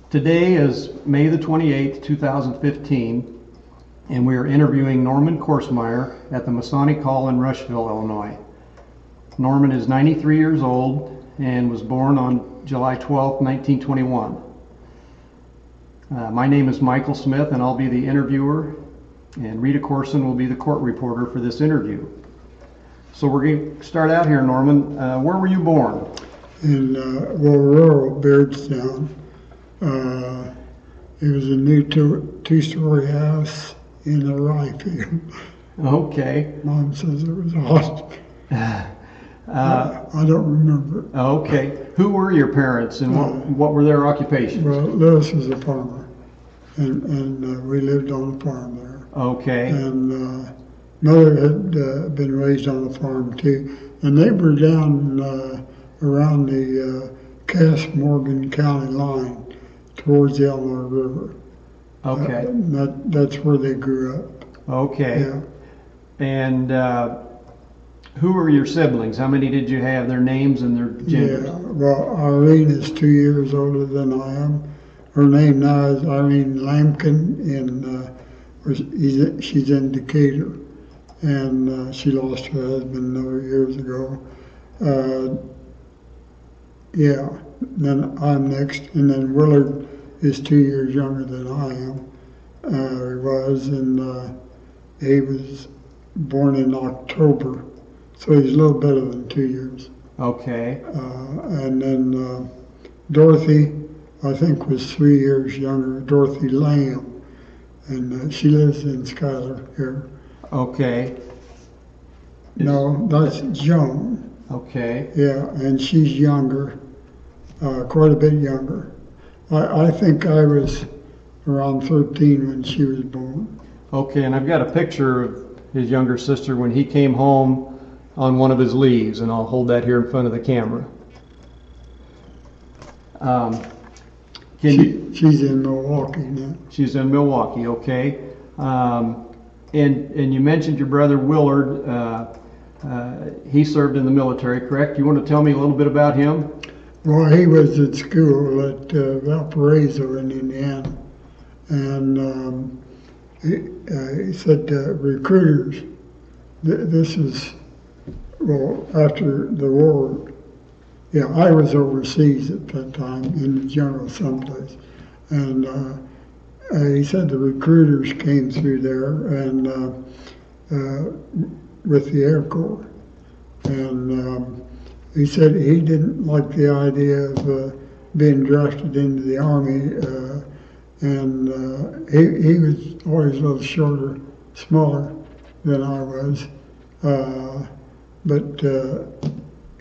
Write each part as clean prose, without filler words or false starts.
Today is May the 28th, 2015, and we are interviewing Norman Korsmeyer at the Masonic Hall in Rushville, Illinois. Norman is 93 years old and was born on July 12, 1921. My name is Michael Smith, and I'll be the interviewer, and Rita Corson will be the court reporter for this interview. So we're going to start out here, Norman. Where were you born? In rural Beardstown. It was a new two-story house in a rye field. Okay. Mom says it was awesome. I don't remember. Okay. Who were your parents, and what were their occupations? Well, Lewis was a farmer, and we lived on a farm there. Okay. And Mother had been raised on a farm too, and they were down around the Cass-Morgan County line towards the Illinois River. Okay. That's where they grew up. Okay. Yeah. And who were your siblings? How many did you have? Their names and their genders? Yeah. Well, Irene is 2 years older than I am. Her name now is Irene Lampkin, and she's in Decatur. And she lost her husband a number of years ago. Yeah. Then I'm next, and then Willard is 2 years younger than I am. He was, and he was born in October, so he's a little better than 2 years. Okay. And then Dorothy, I think, was 3 years younger, Dorothy Lamb, and she lives in Schuyler here. Okay. No, that's Joan. Okay. Yeah, and she's younger, quite a bit younger. I think I was around 13 when she was born. Okay, and I've got a picture of his younger sister when he came home on one of his leaves, and I'll hold that here in front of the camera. She's in Milwaukee now. She's in Milwaukee, okay. And you mentioned your brother Willard. He served in the military, correct? You want to tell me a little bit about him? Well, he was at school at Valparaiso in Indiana, and he said recruiters, this is, well, after the war. Yeah, I was overseas at that time in the general someplace, and he said the recruiters came through there and with the Air Corps, and he said he didn't like the idea of being drafted into the Army, and he was always a little shorter, smaller than I was, but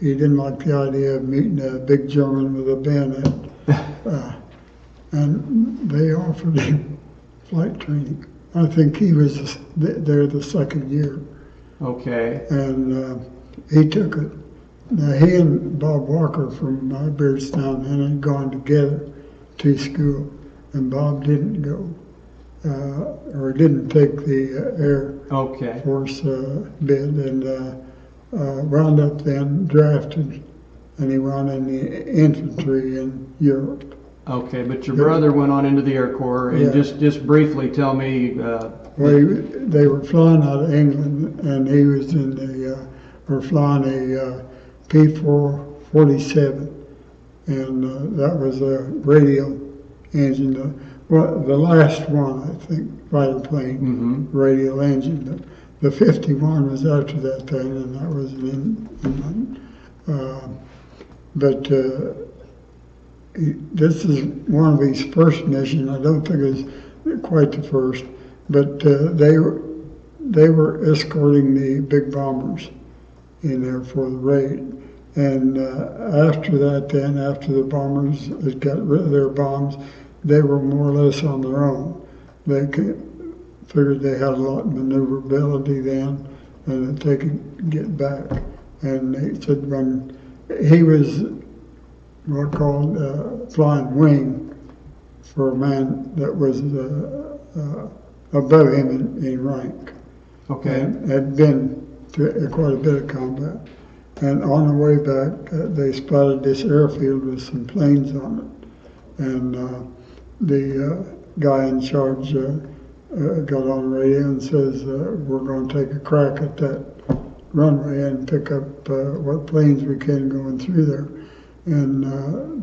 he didn't like the idea of meeting a big German with a bayonet, and they offered him flight training. I think he was there the second year. Okay. And he took it. Now, he and Bob Walker from Beardstown had gone together to school, and Bob didn't go, or didn't take the Air Force bid, and wound up then drafted, and he went in the infantry in Europe. Okay, but your brother went on into the Air Corps, and just briefly tell me. Well, they were flying out of England, and he was in were flying a P-447, and that was a radio engine. The last one, I think, fighter plane, radio engine. The 51 was after that thing, and that was an England. But this is one of his first missions. I don't think it's quite the first, but they were escorting the big bombers in there for the raid. And after that, then, after the bombers had got rid of their bombs, they were more or less on their own. They figured they had a lot of maneuverability then, and that they could get back. And they said when he was what called flying wing for a man that was above him in rank. Okay. And had been to quite a bit of combat. And on the way back, they spotted this airfield with some planes on it. And the guy in charge got on the radio and says, we're going to take a crack at that runway and pick up what planes we can going through there. And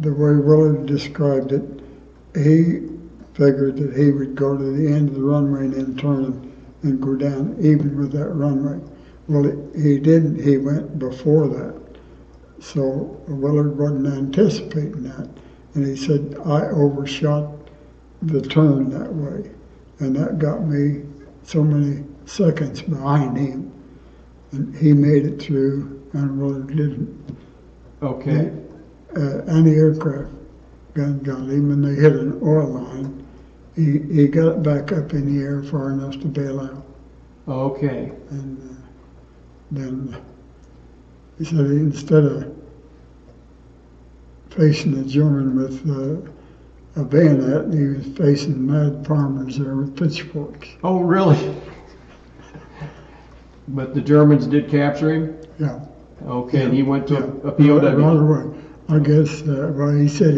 the way Willard described it, he figured that he would go to the end of the runway and then turn and go down even with that runway. Well, he didn't. He went before that. So Willard wasn't anticipating that. And he said, I overshot the turn that way. And that got me so many seconds behind him. And he made it through, and Willard didn't. Okay. Anti-aircraft gun got him, and they hit an oil line. He got back up in the air far enough to bail out. Okay. And then he said instead of facing a German with a bayonet, he was facing mad farmers there with pitchforks. Oh, really? But the Germans did capture him? Yeah. Okay, and he went to a Right POW. away. I guess, well, he said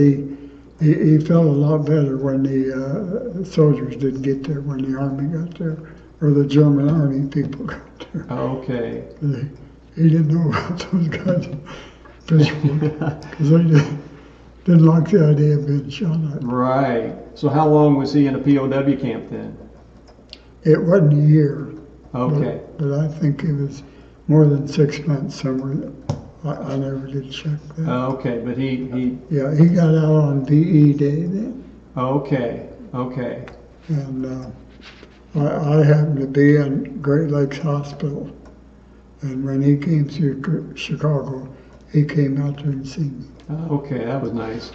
he felt a lot better when the soldiers didn't get there, when the army got there, or the German army people got there. Okay. He didn't know about those guys because they didn't like the idea of being shot at. Right. So how long was he in a POW camp then? It wasn't a year. Okay. But I think it was more than 6 months somewhere. I never did check that. Okay, but he. Yeah, he got out on VE Day then. Okay. Okay. And I happened to be in Great Lakes Hospital. And when he came through Chicago, he came out there and seen me. Okay, that was nice.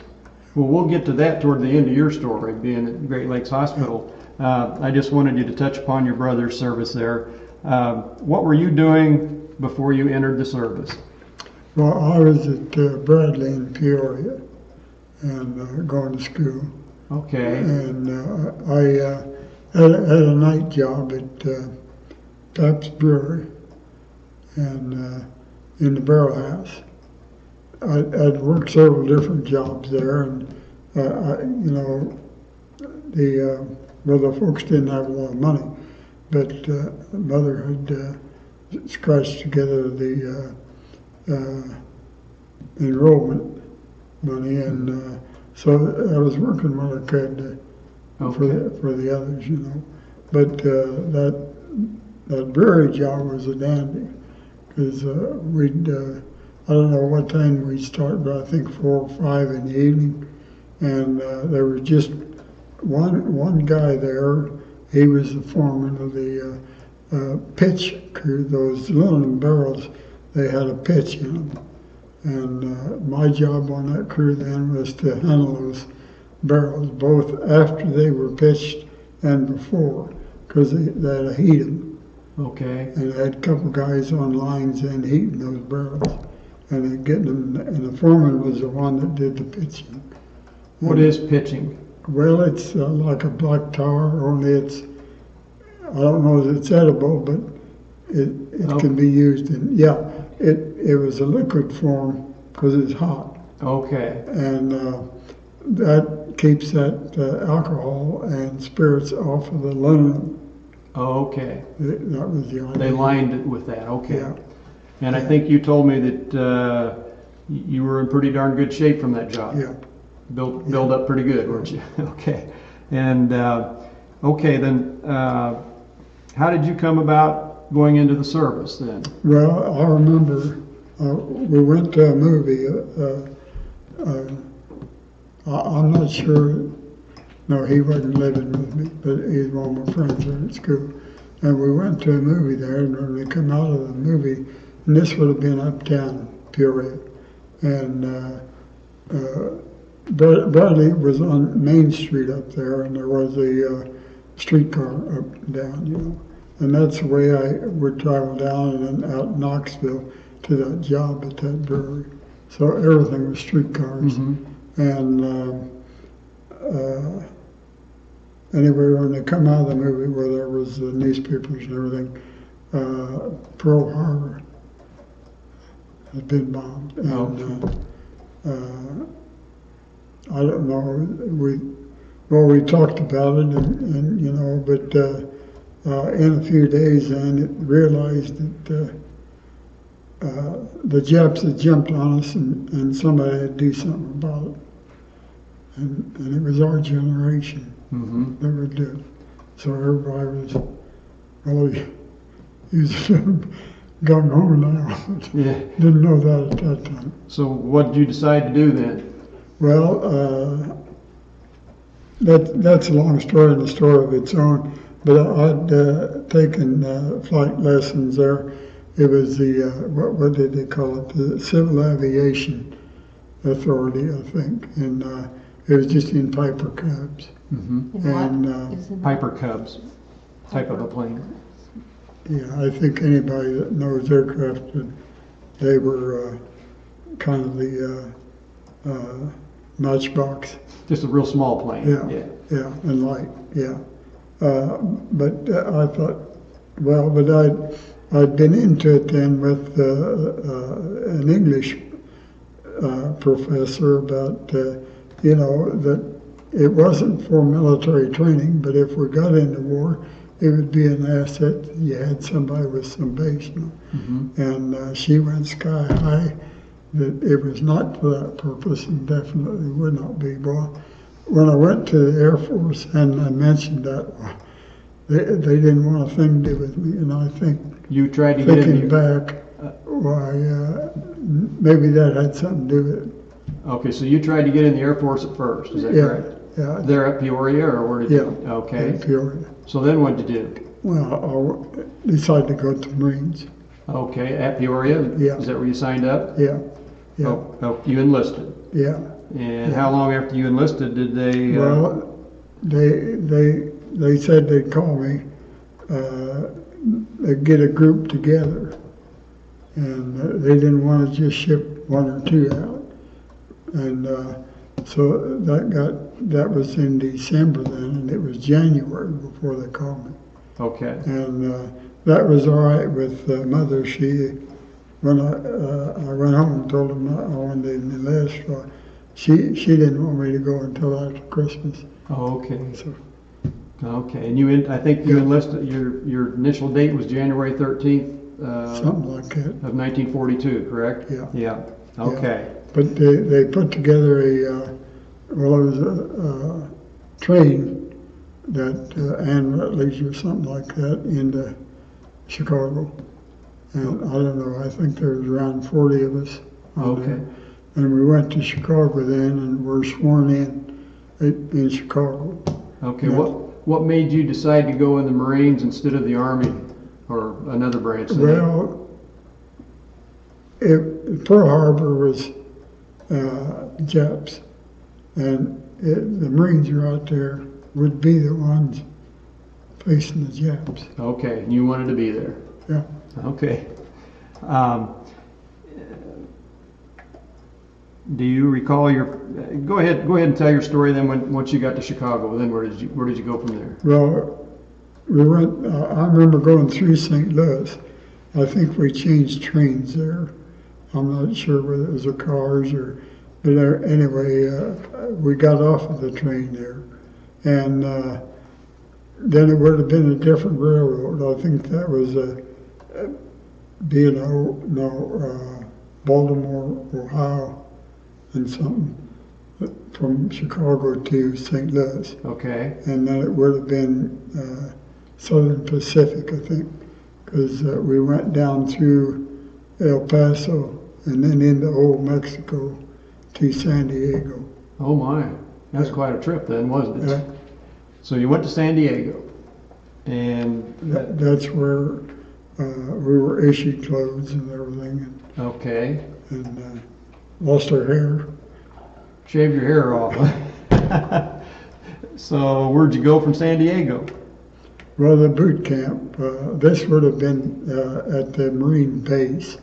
Well, we'll get to that toward the end of your story, being at Great Lakes Hospital. I just wanted you to touch upon your brother's service there. What were you doing before you entered the service? Well, I was at Bradley in Peoria and going to school. Okay. And I had a night job at Pabst Brewery and in the barrel house. I'd worked several different jobs there, and the folks didn't have a lot of money, but mother had scratched together the enrollment money, and so I was working what I could for the others, But that brewery job was a dandy, because we'd I don't know what time we'd start, but I think 4 or 5 in the evening, and there was just one guy there. He was the foreman of the pitch crew. Those aluminum barrels, they had a pitch in them. And my job on that crew then was to handle those barrels, both after they were pitched and before, because they had to heat them. Okay. And I had a couple guys on lines and heating those barrels. And then getting them, and the foreman was the one that did the pitching. What is pitching? Well, it's like a black tar, only I don't know if it's edible, but it can be used in, it was a liquid form because it's hot. Okay. And that keeps that alcohol and spirits off of the aluminum. Okay. That was the idea. They lined it with that. Okay. Yeah. And I think you told me that you were in pretty darn good shape from that job. Yeah. Build up pretty good, weren't you? Okay. And okay, then how did you come about going into the service then? Well, I remember we went to a movie. I'm not sure. No, he wasn't living with me, but he's one of my friends there at school. And we went to a movie there, and when we come out of the movie, and this would have been uptown Peoria, and Bradley was on Main Street up there, and there was a streetcar up and down, And that's the way I would travel down and then out Knoxville to that job at that brewery. So everything was streetcars. Mm-hmm. And anyway, when they come out of the movie where there was the newspapers and everything, Pearl Harbor had been bombed. And I don't know, Well, we talked about it, and you know, but in a few days, then it realized that the Japs had jumped on us, and somebody had to do something about it. And it was our generation that would do it. So everybody was really using gung-ho now. Yeah. Didn't know that at that time. So what did you decide to do then? Well, that's a long story and a story of its own. But I'd taken flight lessons there. It was the, what did they call it? The Civil Aviation Authority, I think. And it was just in Piper Cubs. And Piper Cubs type of a plane. yeah, I think anybody that knows aircraft, they were kind of the Matchbox. Just a real small plane. Yeah, and light. Yeah, but I thought, well, but I'd been into it then with an English professor about you know, that it wasn't for military training, but if we got into war, it would be an asset. You had somebody with some base, you know? And she went sky high that it was not for that purpose, and definitely would not be. Well, when I went to the Air Force and I mentioned that, they didn't want a thing to do with me, and I think you tried to get thinking back, why maybe that had something to do with it. Okay, so you tried to get in the Air Force at first, is that correct? Yeah. There at Peoria, or where did you? Okay. In Peoria. So then what did you do? Well, I decided to go to the Marines. Okay, at Peoria? Yeah. Is that where you signed up? Yeah. Oh, you enlisted? Yeah. And how long after you enlisted did they? Well, they said they'd call me, they'd get a group together, and they didn't want to just ship one or two out. And so that was in December then, and it was January before they called me. Okay. And that was all right with Mother. When I went home and told them I wanted to enlist, she didn't want me to go until after Christmas. Oh, okay. So, okay, and I think you enlisted. Your initial date was January 13th. Something like that. Of 1942, correct? Yeah. Yeah. Okay. Yeah. But they put together it was a train that Ann Rutledge or something like that into Chicago. And I don't know, I think there was around 40 of us on there. And we went to Chicago then and were sworn in Chicago. Okay, what made you decide to go in the Marines instead of the Army or another branch? Well, Pearl Harbor was Japs, and the Marines were out there would be the ones facing the Japs. Okay, and you wanted to be there. Yeah. Okay. Do you recall go ahead and tell your story then once you got to Chicago, then where did you go from there? Well, we went, I remember going through St. Louis. I think we changed trains there. I'm not sure whether it was the cars but anyway, we got off of the train there. And then it would have been a different railroad. I think that was Baltimore, Ohio, and something from Chicago to St. Louis. Okay. And then it would have been Southern Pacific, I think, because we went down through El Paso and then into Old Mexico to San Diego. Oh my, that's quite a trip then, wasn't it? Yeah. So you went to San Diego, and that's where we were issued clothes and everything. Okay. And lost our hair. Shaved your hair off. So where'd you go from San Diego? Well, the boot camp. This would have been at the Marine base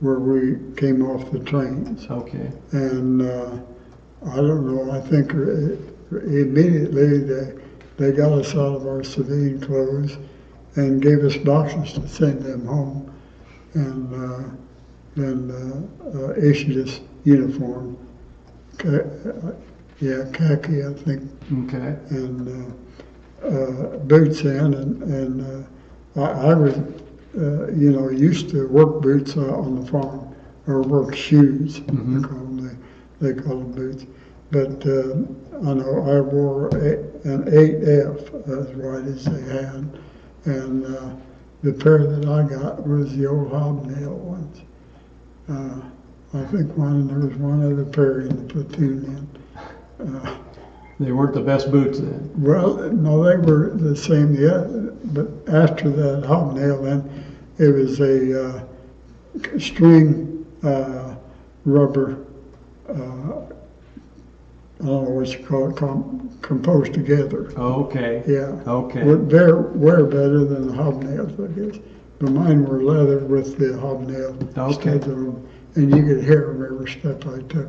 where we came off the trains. Okay. And I don't know, I think immediately they got us out of our civilian clothes and gave us boxes to send them home, and then issued us uniform. yeah, khaki, I think, Okay. and boots in, and I was, used to work boots on the farm, or work shoes, Mhm. they call them boots. But I know I wore an 8F, as wide as they had, and the pair that I got was the old hobnail ones. I think there was one other pair in the platoon then. They weren't the best boots then. Well, no, they were the same. Yeah, but after that hobnail, then it was a string rubber. I don't know what you call it, composed together. Okay. Yeah. Okay. Would wear better than the hobnails, I guess. But mine were leather with the hobnail Okay. studs on them, and you could hear them every step I took.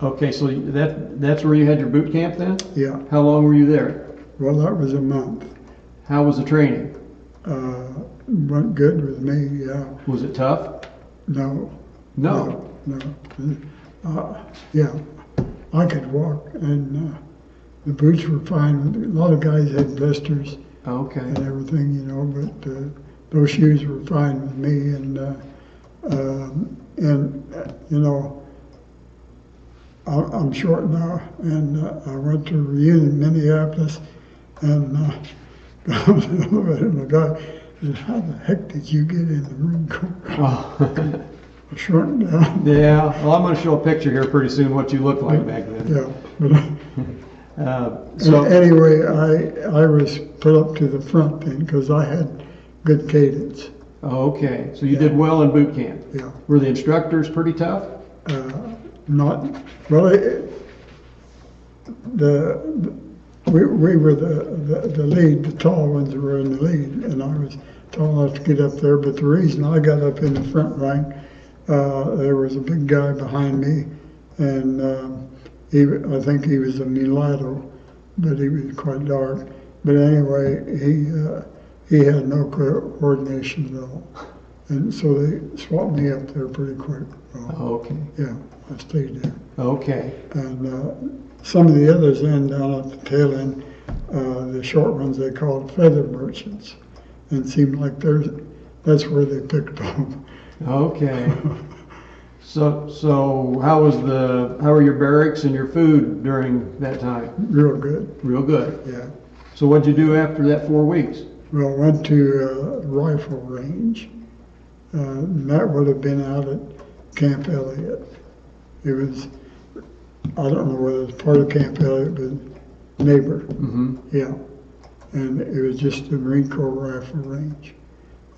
Okay, so that's where you had your boot camp then? Yeah. How long were you there? Well, that was a month. How was the training? Went good with me. Yeah. Was it tough? No. No. Yeah, I could walk, and the boots were fine. A lot of guys had blisters Okay. and everything, but those shoes were fine with me. I'm short now, and I went to a reunion in Minneapolis, and the guy said, "How the heck did you get in the Marine Corps?" Oh. Shortened down. Yeah, well, I'm going to show a picture here pretty soon what you looked like back then. Yeah. So anyway, I was put up to the front then because I had good cadence. okay, so you did well in boot camp. Yeah. Were the instructors pretty tough? Not well. We were the lead. The tall ones were in the lead, and I was tall enough to get up there. But the reason I got up in the front rank, there was a big guy behind me, and I think he was a mulatto, but he was quite dark. But anyway, he had no coordination at all, and so they swapped me up there pretty quick. Okay. Yeah, I stayed there. Okay. And some of the others then down at the tail end, the short ones they called feather merchants, and it seemed like that's where they picked them. Okay. So how were your barracks and your food during that time? Real good. Real good. Yeah. So what'd you do after that 4 weeks? Well, went to rifle range. And that would have been out at Camp Elliott. It was, I don't know whether it was part of Camp Elliott, but neighbor. Mm-hmm. Yeah. And it was just the Marine Corps rifle range.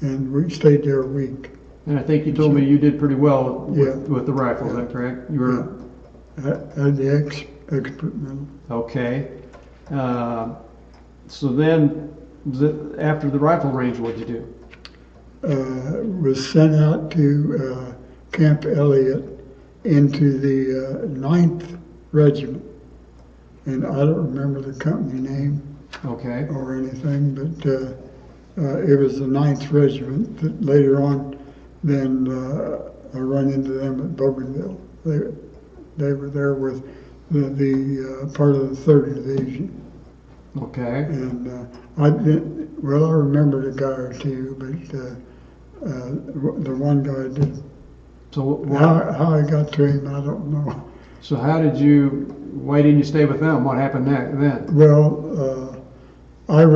And we stayed there a week. And I think you told me you did pretty well Yeah. with the rifle, is that correct? You were I had the expert medal. okay. So then, after the rifle range, what'd you do? Was sent out to Camp Elliott into the 9th Regiment. And I don't remember the company name Okay. or anything, but it was the 9th Regiment that later on then I run into them at Bougainville. They were there with the part of the 3rd Division. Okay. And I remembered a guy or two, but the one guy did. So How I got to him, I don't know. So why didn't you stay with them? What happened then? Well, there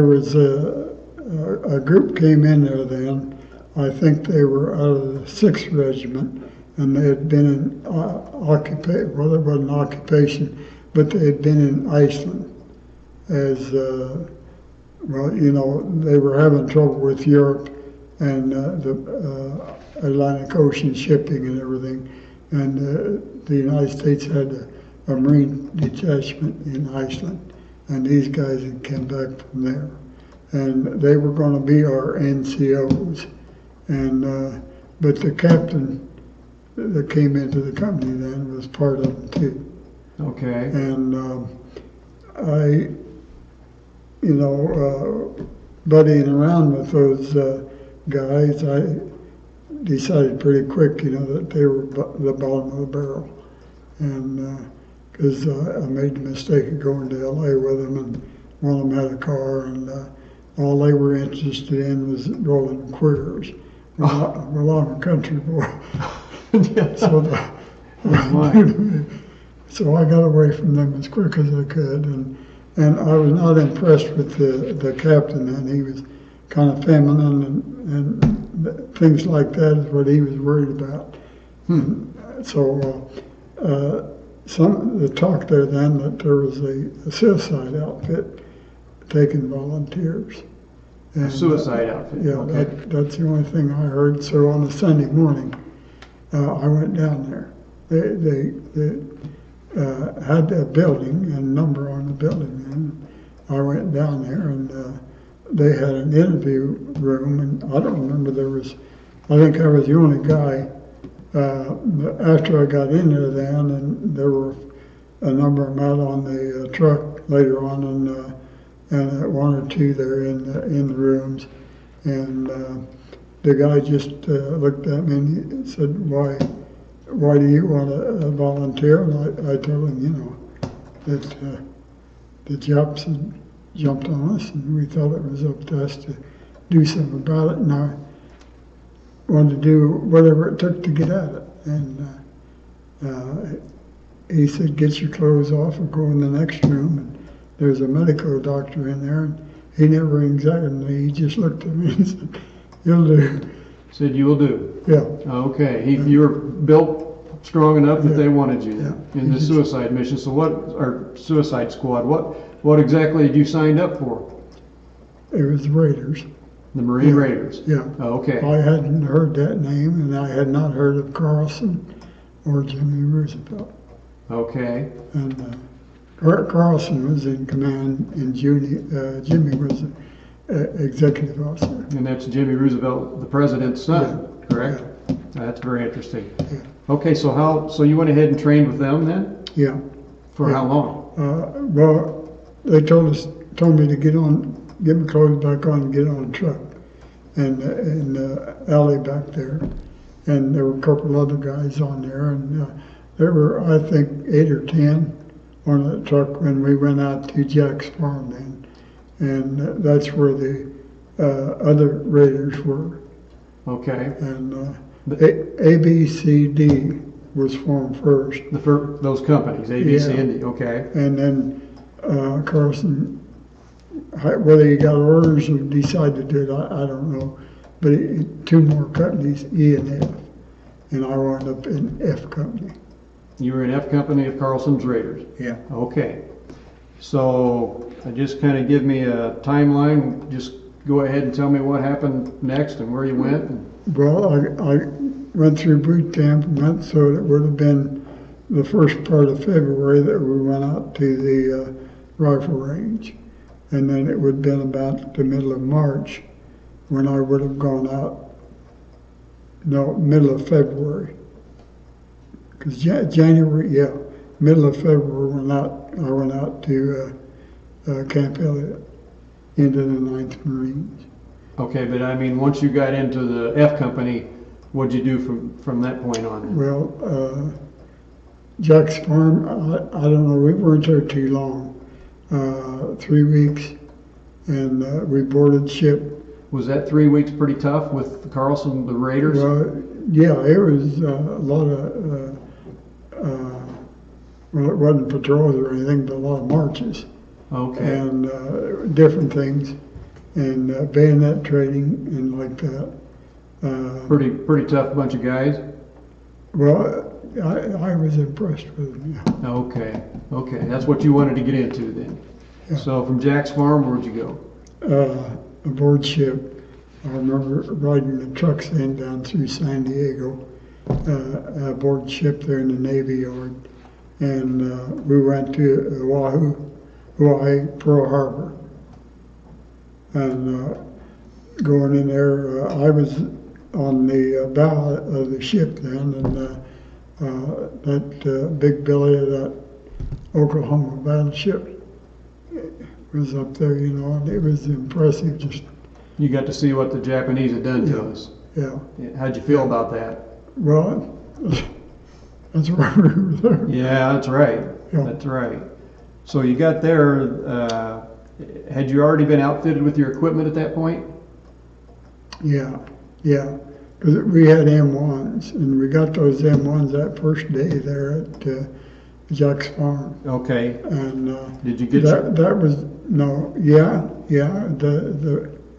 was a group came in there then. I think they were out of the 6th Regiment, and they had been in occupation. Well, it wasn't occupation, but they had been in Iceland as they were having trouble with Europe and the Atlantic Ocean shipping and everything, and the United States had a Marine detachment in Iceland, and these guys had come back from there, and they were going to be our NCOs, and but the captain that came into the company then was part of them too. Okay. And buddying around with those guys, I decided pretty quick, that they were the bottom of the barrel. and because I made the mistake of going to L.A. with them, and one of them had a car, and all they were interested in was rolling queers. Well, I'm a country boy, so so I got away from them as quick as I could, and I was not impressed with the captain, and he was kind of feminine, and things like that is what he was worried about. So the talk there then that there was a suicide outfit taking volunteers. And, a suicide outfit? Yeah, okay. that's the only thing I heard. So on a Sunday morning, I went down there. They had a building and number on the building, and I went down there, and they had an interview room, and I don't remember, I think I was the only guy. After I got in there then, and there were a number of them out on the truck later on, and one or two there in the rooms, and the guy just looked at me and he said, why do you want to volunteer? And I told him, that the Japs had jumped on us, and we thought it was up to us to do something about it, and I wanted to do whatever it took to get at it. And he said, get your clothes off and go in the next room, and there's a medical doctor in there, and he never examined me, he just looked at me and said, you'll do. Said you will do? Yeah. Okay, you were built strong enough that they wanted you in the suicide mission. So suicide squad, what exactly did you sign up for? It was the Raiders. The Marine Raiders? Yeah. Okay. I hadn't heard that name, and I had not heard of Carlson or Jimmy Roosevelt. Okay. And Carlson was in command, and Jimmy was executive officer. And that's Jimmy Roosevelt, the president's son, correct? Yeah. That's very interesting. Yeah. Okay, so you went ahead and trained with them then? Yeah. For how long? Well, they told me to get my clothes back on and get on a truck, and in the alley back there, and there were a couple other guys on there, and there were, I think, 8 or 10 on the truck when we went out to Jack's farm then, and that's where the other Raiders were. Okay. And ABCD was formed first. Those companies, ABC and D, okay. And then Carlson, whether he got orders or decided to do it, I don't know. But 2 more companies, E and F, and I wound up in F company. You were in F company of Carlson's Raiders? Yeah. Okay. So just kind of give me a timeline. Just go ahead and tell me what happened next and where you went. Well, I went through boot camp, and so it would have been the first part of February that we went out to the rifle range. And then it would have been about the middle of March when I would have gone out, middle of February. Because January, middle of February I went out to Camp Elliott into the 9th Marines. Okay, but I mean, once you got into the F company, what'd you do from that point on? Well, Jack's farm, I don't know, we weren't there too long. 3 weeks, and we boarded ship. Was that 3 weeks pretty tough with Carlson, the Raiders? Yeah, it was a lot of, well, it wasn't patrols or anything, but a lot of marches. Okay. And different things, and bayonet training and like that. Pretty tough bunch of guys? Well, I was impressed with them, yeah. Okay, that's what you wanted to get into then. Yeah. So from Jack's farm, where'd you go? Aboard ship. I remember riding the trucks then down through San Diego, aboard ship there in the Navy Yard, and we went to Hawaii, Pearl Harbor, and going in there, I was on the bow of the ship then, and that Big Billy of that Oklahoma battleship was up there, and it was impressive. Just you got to see what the Japanese had done to us. Yeah. How'd you feel about that? Well, That's why we were there. Yeah, that's right. Yeah. That's right. So you got there, had you already been outfitted with your equipment at that point? Yeah, yeah. Because we had M1s, and we got those M1s that first day there at Jack's Farm. Okay. And Did you get that was no, yeah.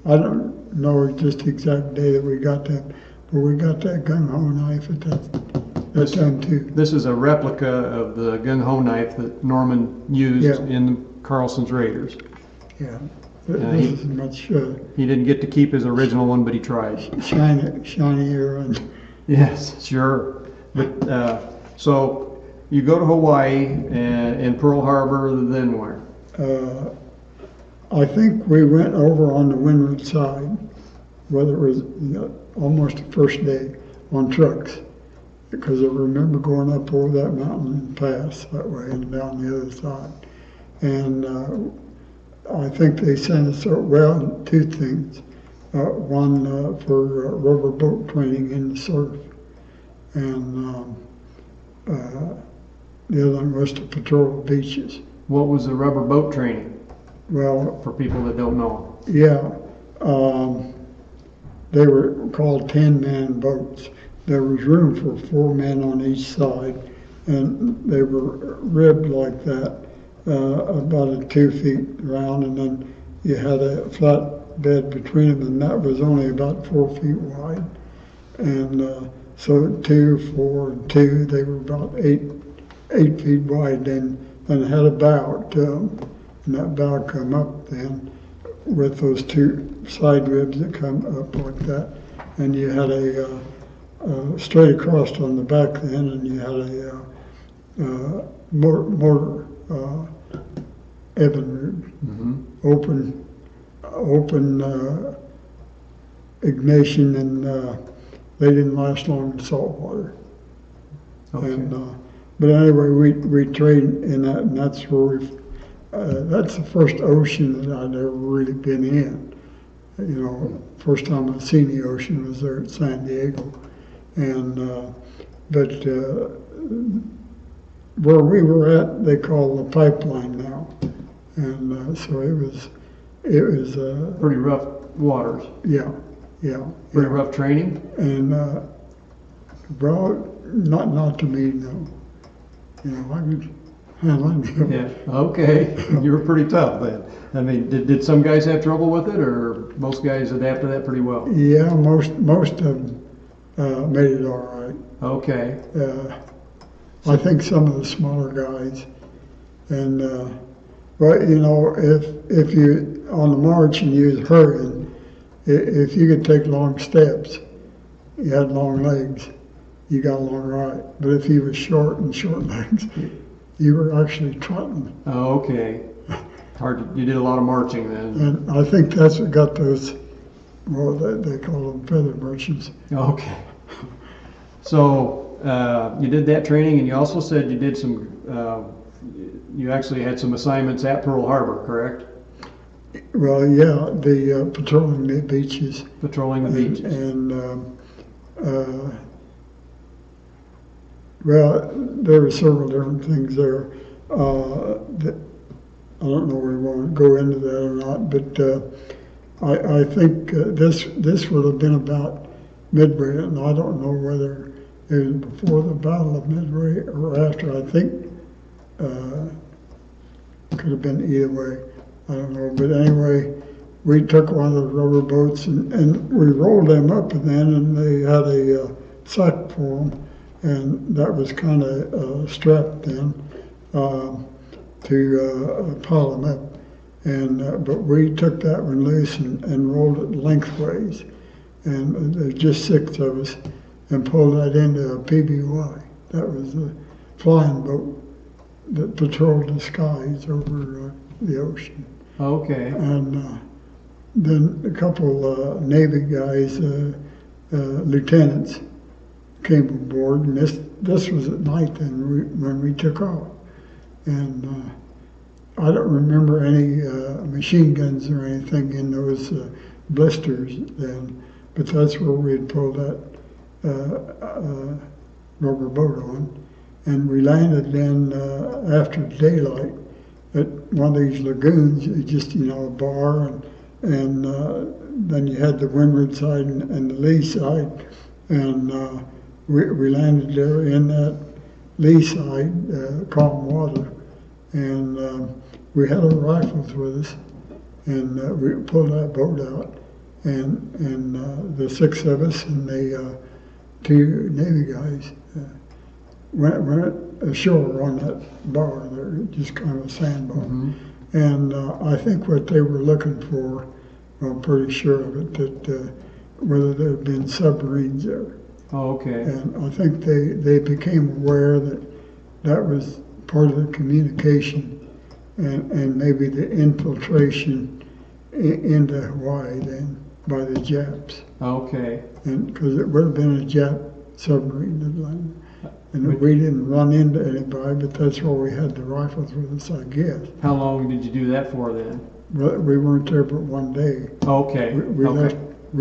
I don't know just the exact day that we got that, but we got that gung ho knife at that time too. This is a replica of the gung ho knife that Norman used in Carlson's Raiders. Yeah. This is much he didn't get to keep his original one, but he tried. Shinier and yes, sure. But so you go to Hawaii and Pearl Harbor, then where? I think we went over on the windward side, whether it was almost the first day on trucks, because I remember going up over that mountain and pass that way and down the other side. And I think they sent us, well, two things. One for rubber boat training in the surf, and the other one was to patrol the beaches. What was the rubber boat training? Well, for people that don't know. Yeah, they were called 10-man boats. There was room for 4 men on each side, and they were ribbed like that, about 2 feet round, and then you had a flat bed between them, and that was only about 4 feet wide. And so 2, 4, and 2, they were about 8 feet wide, and had a bow to them. And that bow come up then with those 2 side ribs that come up like that. And you had a straight across on the back then, and you had a mortar ebon rib, open ignition, and they didn't last long in salt water. Okay. And but anyway, we trained in that, and that's where that's the first ocean that I'd ever really been in. You know, first time I'd seen the ocean was there at San Diego. And, but where we were at, they call the pipeline now. And so it was pretty rough waters. Yeah. Pretty rough training? And, well, not to me, no. You know, I could handle it. Yeah, okay. You were pretty tough then. I mean, did some guys have trouble with it, or most guys adapted that pretty well? Yeah, most of them made it all right. Okay. I think some of the smaller guys, and but you know, if you on the march and you was hurrying, if you could take long steps, you had long legs, you got along right. But if you was short legs, you were actually trotting. Oh, okay. You did a lot of marching then. And I think that's what got those, well, they call them feather merchants. Okay. So you did that training, and you also said you did some, you actually had some assignments at Pearl Harbor, correct? Well, yeah, the patrolling the beaches. Patrolling the beaches. And well, there were several different things there. That, I don't know if we want to go into that or not, but I think this would have been about Midway, and I don't know whether it was before the Battle of Midway or after. I think could have been either way. I don't know, but anyway, we took one of the rubber boats and we rolled them up, and they had a sack for them, and that was kind of strapped then. To pile them up, and but we took that one loose and rolled it lengthways, and there's just 6 of us, and pulled that into a PBY. That was the flying boat that patrolled the skies over the ocean. Okay. And then a couple Navy guys, lieutenants, came aboard, and this was at night then when we took off. And I don't remember any machine guns or anything in those blisters then, but that's where we had pulled that rubber boat on. and we landed in after daylight at one of these lagoons, just, you know, a bar, and then you had the windward side and the lee side, and we landed there in that lee side, calm water, and we had our rifles with us, and we pulled that boat out, and the six of us and the two Navy guys went ashore on that bar there, just kind of a sandbar. Mm-hmm. And I think what they were looking for, I'm pretty sure of it, that whether there had been submarines there. Oh, okay. And I think they became aware that that was part of the communication and maybe the infiltration into Hawaii then by the Japs. Okay. And because it would have been a Jap submarine that landed. And we didn't run into anybody, but that's why we had the rifles with us, I guess. How long did you do that for then? We weren't there but one day. Okay. We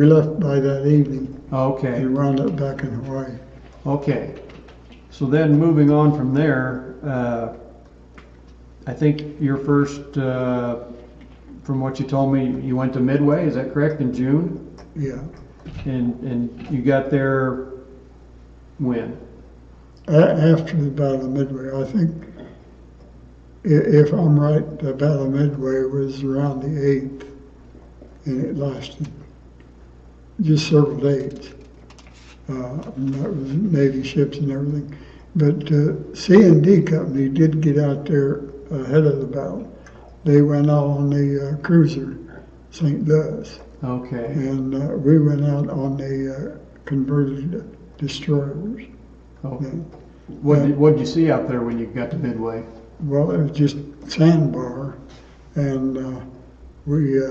left by that evening Okay. and wound up back in Hawaii. Okay. So then moving on from there, I think your first, from what you told me, you went to Midway, is that correct, in June? Yeah. And you got there when? After the Battle of Midway, I think, if I'm right, the Battle of Midway was around the 8th, and it lasted just several days. And that was Navy ships and everything. But C&D Company did get out there ahead of the battle. They went out on the cruiser, St. Louis. Okay. And we went out on the converted destroyers. Okay. Yeah. What did you see out there when you got to Midway? Well, it was just sandbar, and we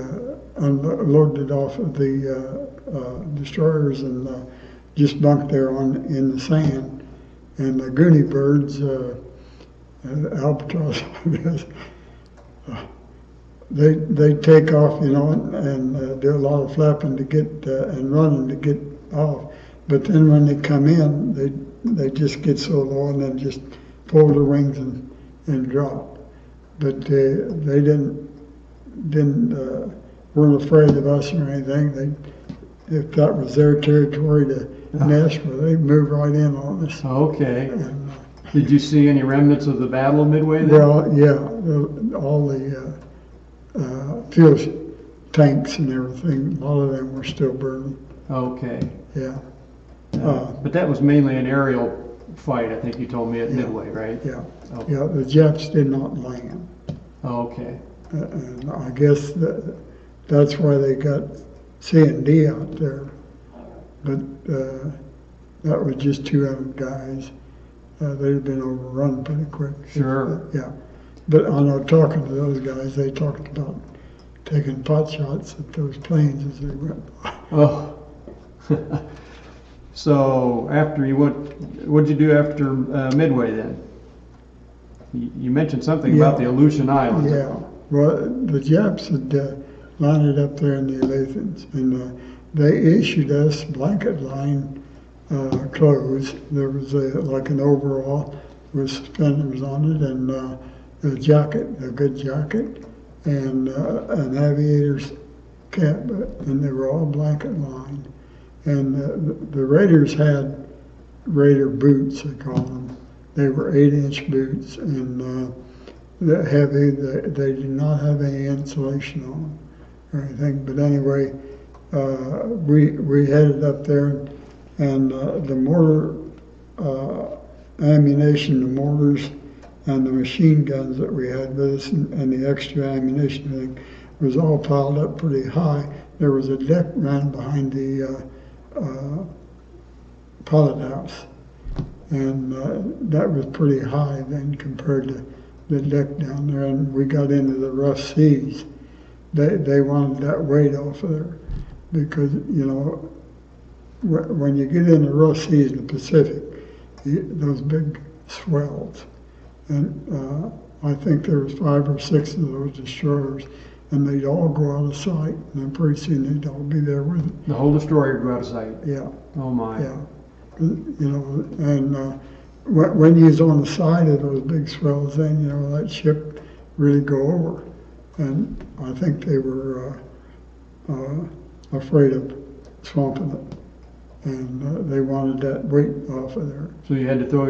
unloaded off of the destroyers and just bunked there in the sand. And the Goonie birds, albatross, I guess, they take off, you know, and do a lot of flapping to get and running to get off. But then when they come in, they just get so low and then just fold their wings and drop. But they weren't afraid of us or anything. If that was their territory to nest, well, they moved right in on us. Okay. And, Did you see any remnants of the Battle of Midway then? well, yeah, all the fuel tanks and everything, a lot of them were still burning. Okay. Yeah. But that was mainly an aerial fight, I think you told me, at Yeah. Midway, right? Yeah. Okay. Yeah, the Japs did not land. Okay. And I guess that's why they got C&D out there. But that was just 200 guys. They'd have been overrun pretty quick. Sure. Yeah. But I know talking to those guys, they talked about taking pot shots at those planes as they went by. Oh. So after you went, what'd you do after Midway then? You mentioned something about the Aleutian Islands. Yeah. Well, the Japs had landed up there in the Aleutians, and they issued us blanket line clothes. There was like an overall with suspenders on it, and a jacket, a good jacket, and an aviator's cap, and they were all blanket lined. And the Raiders had Raider boots, they call them. They were 8-inch boots, and heavy. They did not have any insulation on them or anything. But anyway, we headed up there, and the mortar ammunition, the mortars, and the machine guns that we had with us, and the extra ammunition thing was all piled up pretty high. There was a deck ran behind the pilot house, and that was pretty high then compared to the deck down there, and we got into the rough seas. They wanted that weight off of there because, you know, when you get in the rough seas in the Pacific, those big swells, and I think there was 5 or 6 of those destroyers, and they'd all go out of sight, and then pretty soon they'd all be there with it. The whole destroyer go out of sight. Yeah. Oh my. Yeah. You know, and when you was on the side of those big swells, then, you know, that ship really go over. And I think they were afraid of swamping it. And they wanted that weight off of there. So you had to throw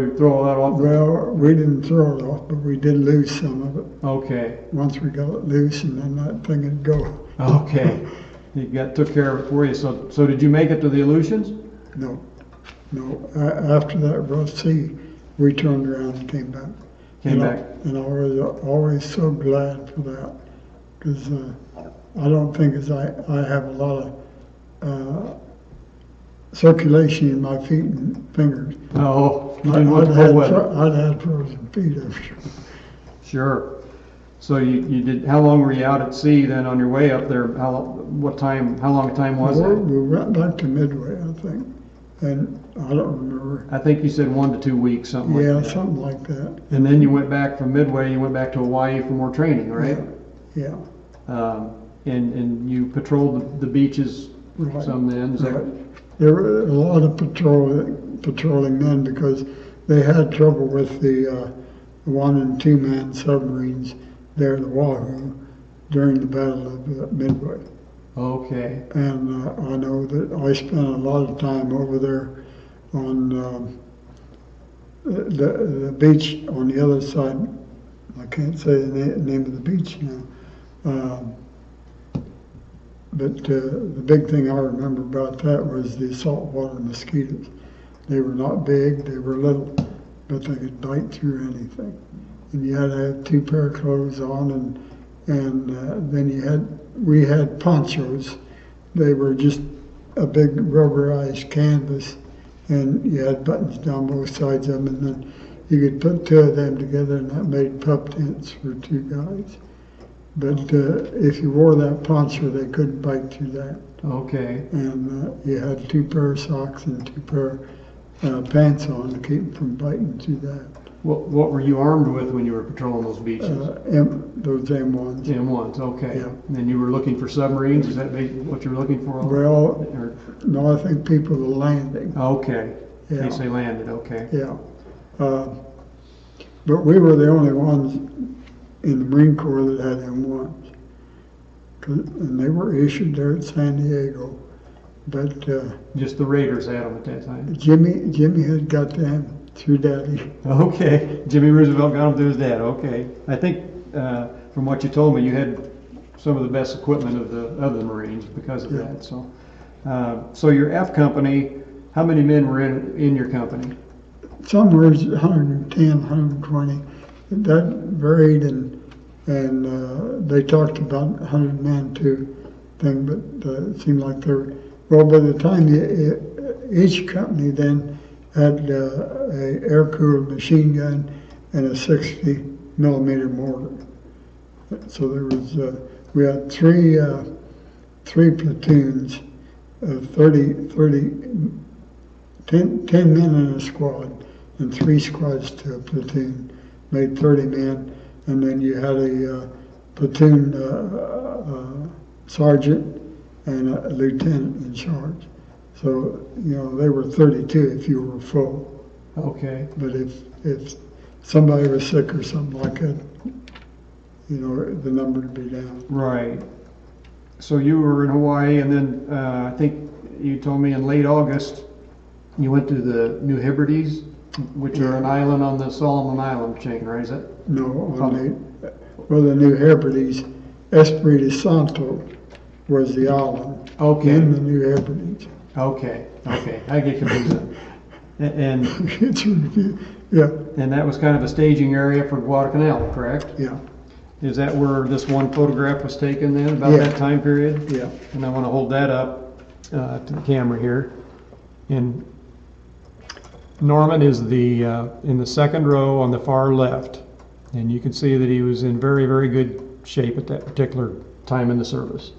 that off? Well, we didn't throw it off, but we did lose some of it. Okay. Once we got it loose, and then that thing would go. Okay. You took care of it for you. So did you make it to the Aleutians? No. After that rough sea, we turned around and came back. Came back. And I was always so glad for that, because I don't think I have a lot of circulation in my feet and fingers. Oh, you didn't want the cold weather. I'd had frozen feet, I'm sure. Sure. So you did. How long were you out at sea then on your way up there? How long a time was that? We went back to Midway, I think, and I don't remember. I think you said 1 to 2 weeks, something like that. Yeah, something like that. And then you went back from Midway. You went back to Hawaii for more training, right? Yeah. And you patrolled the beaches Right. some then. Is that Right. There were a lot of patrolling then, because they had trouble with the 1- and 2-man submarines there in the Wahoo during the Battle of Midway. Okay. And I know that I spent a lot of time over there on the beach on the other side. I can't say the name of the beach now. But the big thing I remember about that was the saltwater mosquitoes. They were not big, they were little, but they could bite through anything. And you had to have 2 pair of clothes on, and then we had ponchos. They were just a big rubberized canvas, and you had buttons down both sides of them, and then you could put 2 of them together, and that made pup tents for 2 guys. But if you wore that poncho, they couldn't bite through that. Okay. And you had 2 pair of socks and 2 pair of pants on to keep them from biting through that. What were you armed with when you were patrolling those beaches? Those M1s. M1s, okay. Yeah. And you were looking for submarines? Is that what you were looking for? Well, no, I think people were landing. Okay. Yeah. In case they landed, okay. Yeah. But we were the only ones in the Marine Corps that had M1s. And they were issued there at San Diego. But just the Raiders had them at that time? Jimmy had got them through Daddy. Okay. Jimmy Roosevelt got them through his dad, okay. I think from what you told me, you had some of the best equipment of the Marines because of that. So your F company, how many men were in your company? Somewhere 110, 120. That varied, and they talked about 100 men too, but it seemed like they were, well, by the time each company then had a air-cooled machine gun and a 60 millimeter mortar. So there was, we had three platoons of 10 men in a squad, and 3 squads to a platoon, made 30 men, and then you had a platoon sergeant and a lieutenant in charge. So, you know, they were 32 if you were full. Okay. But if somebody was sick or something like that, you know, the number would be down. Right. So you were in Hawaii, and then I think you told me in late August you went to the New Hebrides, which are an island on the Solomon Island chain, right? Is that? No, the New Hebrides, Espiritu Santo was the island. Okay. In the New Hebrides. Okay. I get confused. And yeah. And that was kind of a staging area for Guadalcanal, correct? Yeah. Is that where this one photograph was taken then, about that time period? Yeah. And I want to hold that up to the camera here. And Norman is in the second row on the far left, and you can see that he was in very, very good shape at that particular time in the service.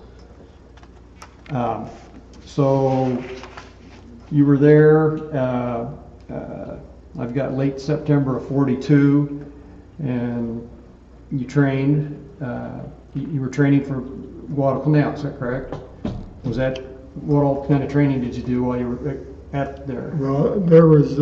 So you were there, I've got late September of 42, and you trained, you were training for Guadalcanal, is that correct? What all kind of training did you do while you were at there? Well, there was,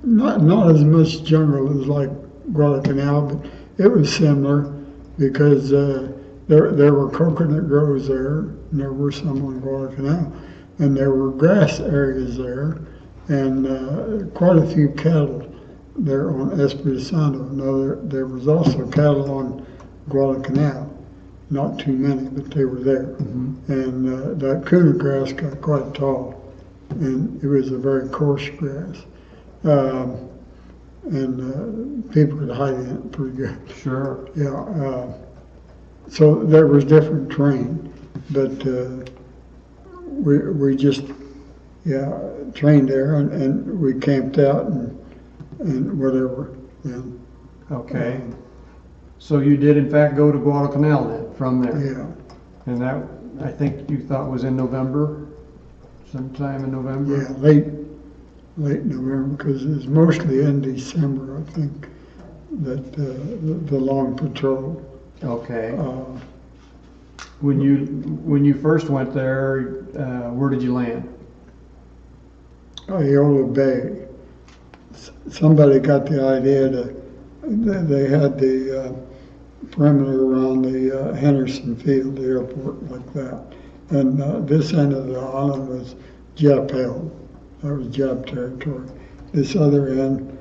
not as much jungle as like Guadalcanal, but it was similar because there were coconut groves there, and there were some on Guadalcanal, and there were grass areas there, and quite a few cattle there on Espiritu Santo. Now there was also cattle on Guadalcanal, not too many, but they were there. Mm-hmm. And that coconut grass got quite tall, and it was a very coarse grass. And people could hide in it pretty good. Sure. Yeah. So there was different terrain, but we just trained there, and we camped out and whatever. And, Okay. So you did in fact go to Guadalcanal then from there? Yeah. And that, I think you thought was in November, sometime in November? Yeah, late November, because it was mostly in December, I think, that the long patrol. Okay. When you first went there, where did you land? Iwo Bay. Somebody got the idea they had the perimeter around the Henderson Field, the airport, like that. And this end of the island was Jap held. That was Jap territory. This other end,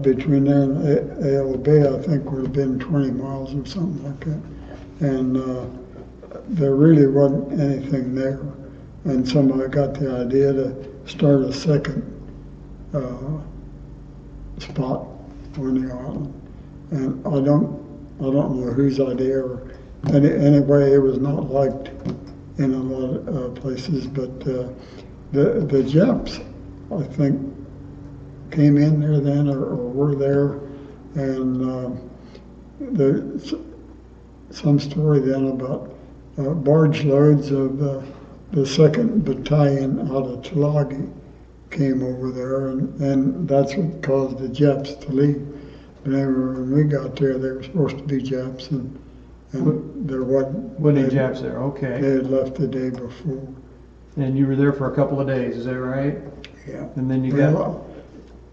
between there and Iwo Bay, I think would have been 20 miles or something like that. And there really wasn't anything there. And somebody got the idea to start a second spot on the island. And I don't know whose idea, or anyway, it was not liked in a lot of places, but the Japs, I think, came in there then, or were there, and there's some story then about barge loads of the 2nd Battalion out of Tulagi came over there, and that's what caused the Japs to leave. But anyway, when we got there, they were supposed to be Japs, and there wasn't. Any Japs there? Okay. They had left the day before. And you were there for a couple of days, is that right? Yeah. And then you got.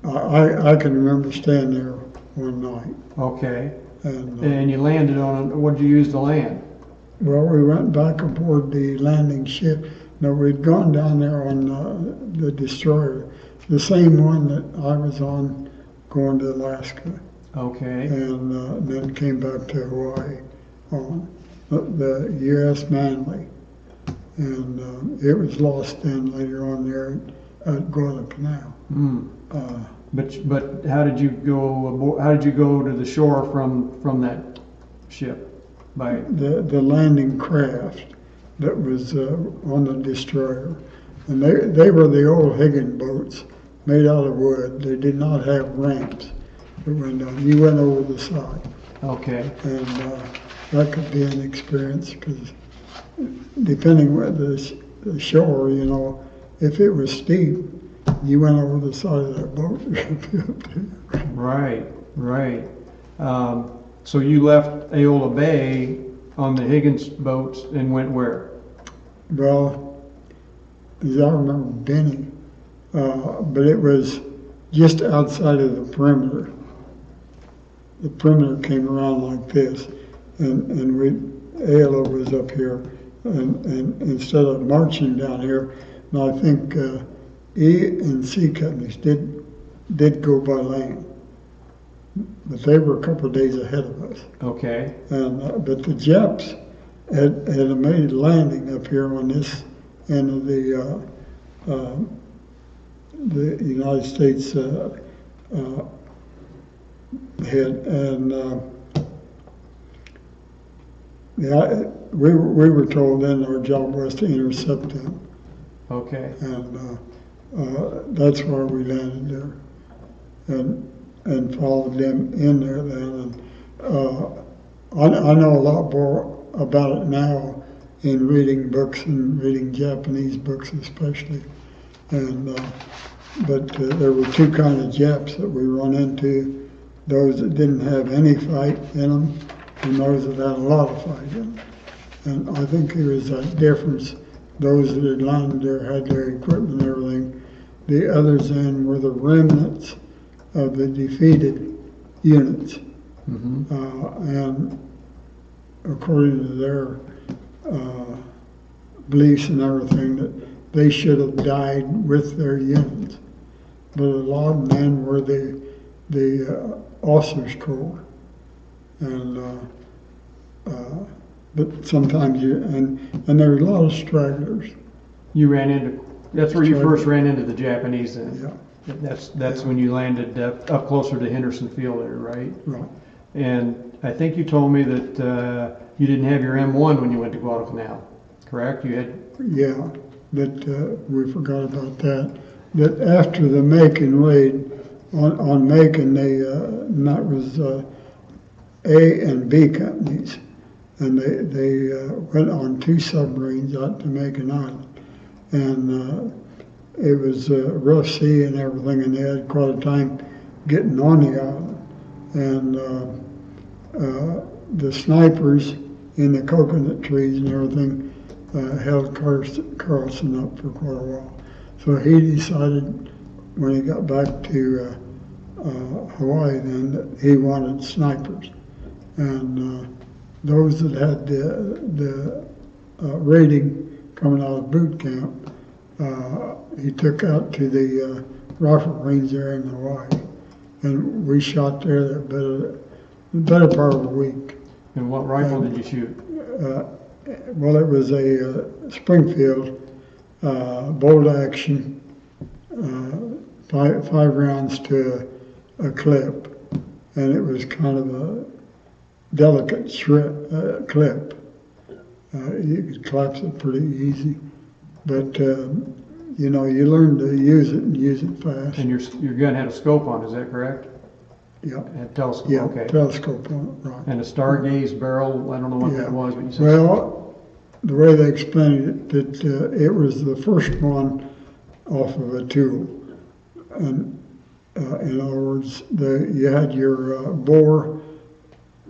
I can remember staying there one night. Okay. And you landed on. What did you use to land? Well, we went back aboard the landing ship. No, we'd gone down there on the destroyer, the same one that I was on going to Alaska. Okay. And then came back to Hawaii on the U.S. Manly. And it was lost then later on there at Guadalcanal. Mm. But how did you go aboard? How did you go to the shore from that ship? By the landing craft that was on the destroyer, and they were the old Higgin boats made out of wood. They did not have ramps that went down. You went over the side. Okay. And that could be an experience, because depending where the shore, you know, if it was steep, you went over the side of that boat. Right. So you left Iwo Bay on the Higgins boats and went where? Well, as I remember, Benny, but it was just outside of the perimeter. The perimeter came around like this, and Iwo was up here, and instead of marching down here, and I think E and C companies did go by land. But they were a couple of days ahead of us. Okay. And but the Japs had made a landing up here on this end of the United States head, and we were told then our job was to intercept them. Okay. And that's why we landed there, and followed them in there then. And I know a lot more about it now in reading books and reading Japanese books especially. And but there were two kinds of Japs that we run into: those that didn't have any fight in them, and those that had a lot of fight in them. And I think there was that difference. Those that had landed there had their equipment and everything. The others then were the remnants of the defeated units. Mm-hmm. And according to their beliefs and everything, that they should have died with their units. But a lot of men were the officers' corps, and but sometimes and there were a lot of stragglers. You ran into, that's where you first ran into the Japanese then? Yeah. That's when you landed up closer to Henderson Field there, right? Right. And I think you told me that you didn't have your M1 when you went to Guadalcanal, correct? You had. Yeah, but we forgot about that. That after the Macon raid on Macon, and that was A and B companies, and they went on 2 submarines out to Macon Island, and it was a rough sea and everything, and they had quite a time getting on the island, and the snipers in the coconut trees and everything held Carlson up for quite a while. So he decided when he got back to Hawaii then that he wanted snipers. And those that had the rating coming out of boot camp, he took out to the rifle range there in Hawaii. And we shot there the better part of a week. And what rifle did you shoot? Well, it was a Springfield bolt action, 5 rounds to a clip, and it was kind of a delicate clip. You could collapse it pretty easy, but you learn to use it and use it fast. And your gun had a scope on, is that correct? Yeah. And telescope, Yeah, okay. telescope on it, right. And a Stargaze barrel, I don't know what that was, but you said. Well, the way they explained it, that it was the first one off of a tool. And in other words, you had your bore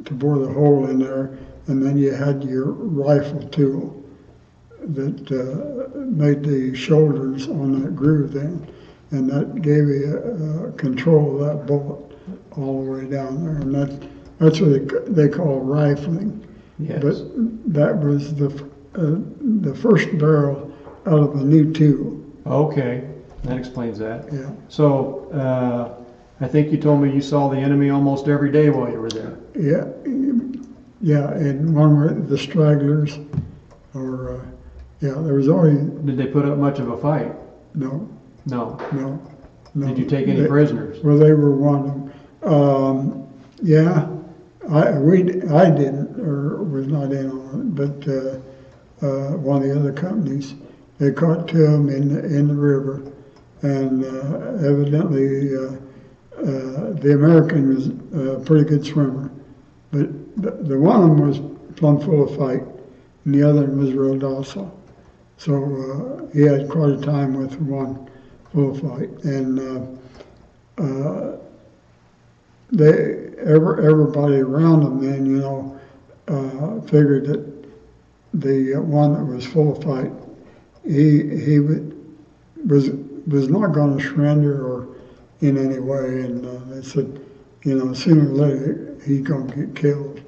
to bore the hole in there, and then you had your rifle tool that made the shoulders on that groove then. And that gave you control of that bullet all the way down there, and that's what they call rifling. Yes. But that was the first barrel out of a new tool. Okay, that explains that. Yeah. So I think you told me you saw the enemy almost every day while you were there. Yeah, yeah, and one were the stragglers, or there was always Did they put up much of a fight? no. Did you take any prisoners? Well, they were one of them. Yeah, I didn't, or was not in on it, but one of the other companies, they caught 2 of them in the river, and evidently the American was a pretty good swimmer, but the one of them was plumb full of fight, and the other one was real docile. So he had quite a time with one full of fight, and everybody around him then, figured that the one that was full of fight, he was not going to surrender or in any way, and they said, sooner or later he's going to get killed,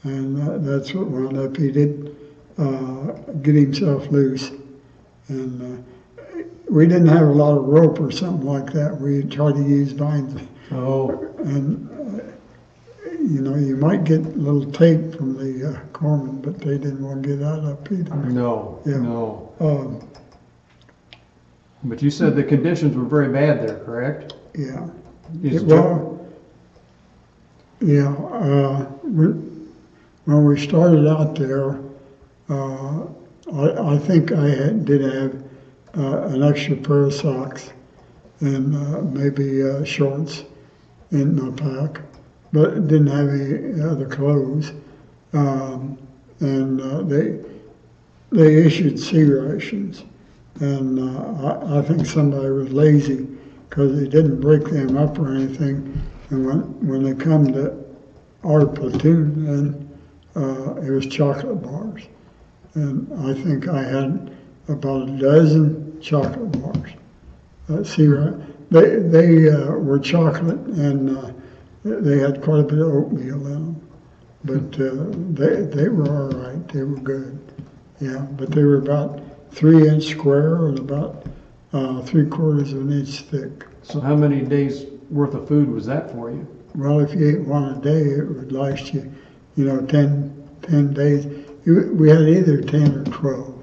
and that's what wound up. He did get himself loose, and we didn't have a lot of rope or something like that. We tried to use vines. Oh. And, you might get a little tape from the corpsmen, but they didn't want to get that up either. No, Yeah. no. But you said the conditions were very bad there, correct? Yeah. When we started out there, I think I did have an extra pair of socks and maybe shorts in my pack, but didn't have any other clothes. And they issued sea rations, and I think somebody was lazy because they didn't break them up or anything. And when they come to our platoon, then it was chocolate bars, and I think I had about a dozen chocolate bars. They were chocolate and they had quite a bit of oatmeal in them. But they were all right. They were good. Yeah, but they were about 3-inch square and about 3/4 of an inch thick. So how many days worth of food was that for you? Well, if you ate one a day, it would last you, 10 days. We had either 10 or 12.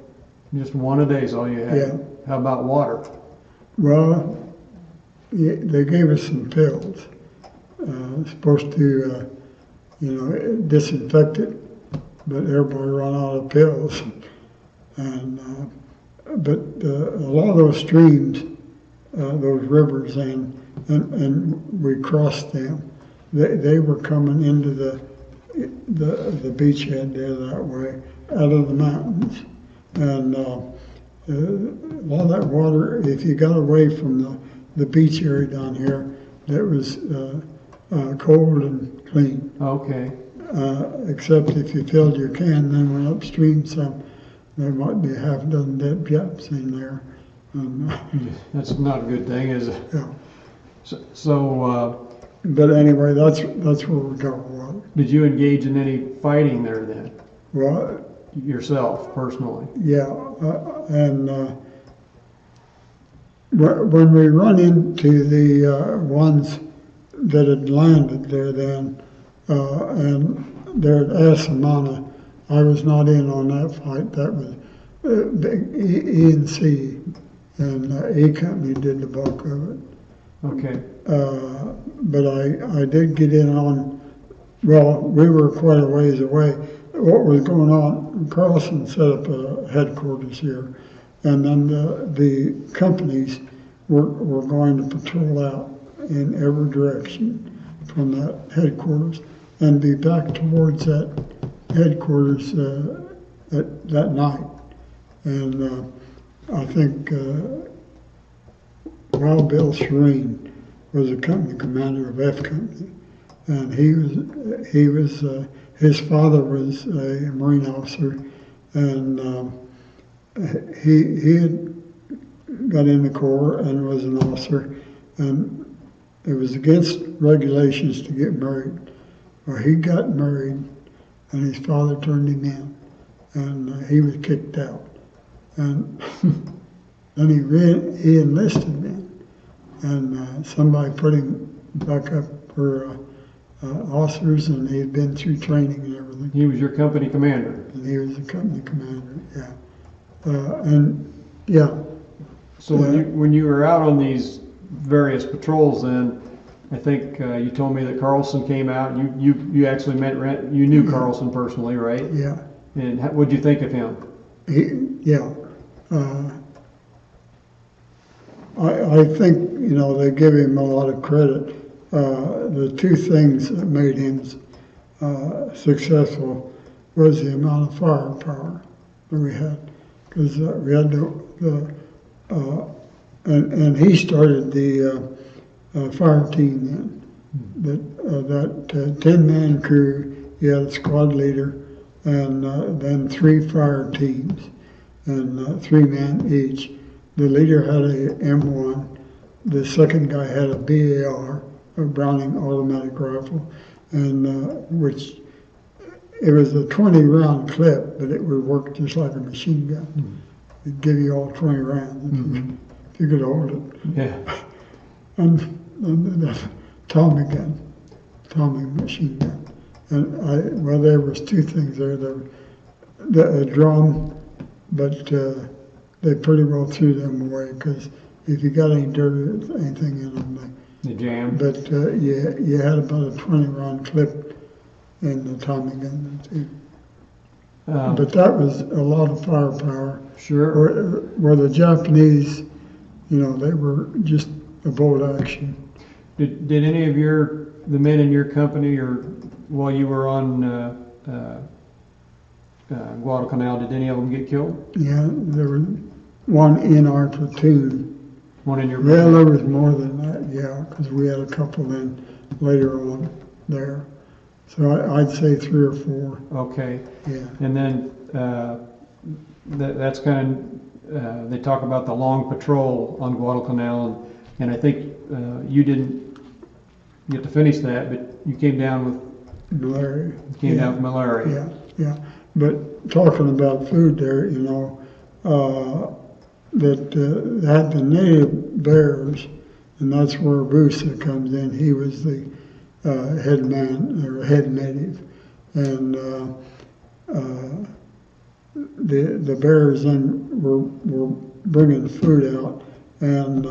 Just one a day is all you had? Yeah. How about water? Well, they gave us some pills. Supposed to, disinfect it, but everybody ran out of pills. And but a lot of those streams, those rivers, and we crossed them. They were coming into the beachhead there that way, out of the mountains, and a lot of that water. If you got away from the beach area down here, that was cold and clean. Okay. Except if you filled your can, then went upstream some. There might be a half dozen dead Japs in there. That's not a good thing, is it? Yeah. So But anyway, that's where we got water. did you engage in any fighting there then? Well, Yourself, personally? yeah, and when we run into the ones that had landed there then, and they're at Assamana, I was not in on that fight. That was E&C, and E Company did the bulk of it. Okay. But I did get in on, well, we were quite a ways away. What was going on, Carlson set up a headquarters here, and then the companies were going to patrol out in every direction from that headquarters and be back towards that headquarters that night. And I think Wild Bill Serene was a company commander of F Company, and he was his father was a Marine officer, and he had got in the Corps and was an officer, and it was against regulations to get married. Well, he got married, and his father turned him in, and he was kicked out, and then he enlisted then, and somebody put him back up for officers, and he had been through training and everything. He was your company commander? And he was the company commander, yeah. And yeah. So when you were out on these various patrols then, I think you told me that Carlson came out. You actually you knew Carlson personally, right? Yeah. And what'd you think of him? I think, they give him a lot of credit. The two things that made him successful was the amount of firepower that we had, because we had and he started the fire team then. That 10-man crew, you had a squad leader, and then 3 fire teams, and 3 men each. The leader had a M1. The second guy had a BAR, a Browning automatic rifle, and which it was a 20-round clip, but it would work just like a machine gun. Mm-hmm. It'd give you all 20 rounds if you could hold it. Yeah. And the Tommy machine gun. And there was 2 things there. A drum, but they pretty well threw them away, because if you got any dirt or anything in them, they jammed. But you had about a 20-round clip in the Tommy gun too. But that was a lot of firepower. Sure. Where the Japanese, they were just a bolt action. Did any of the men in your company, or while you were on Guadalcanal, did any of them get killed? Yeah, there was one in our platoon. One in your platoon? Well, there was more than that, yeah, because we had a couple then later on there. So I'd say 3 or 4. Okay. Yeah. And then that's kind of, they talk about the long patrol on Guadalcanal, and I think you You have to finish that, but you came down with malaria. down with malaria. Yeah. But talking about food there, that they had the native bears, and that's where Busa comes in. He was the head man or head native, and the bears then were bringing food out, and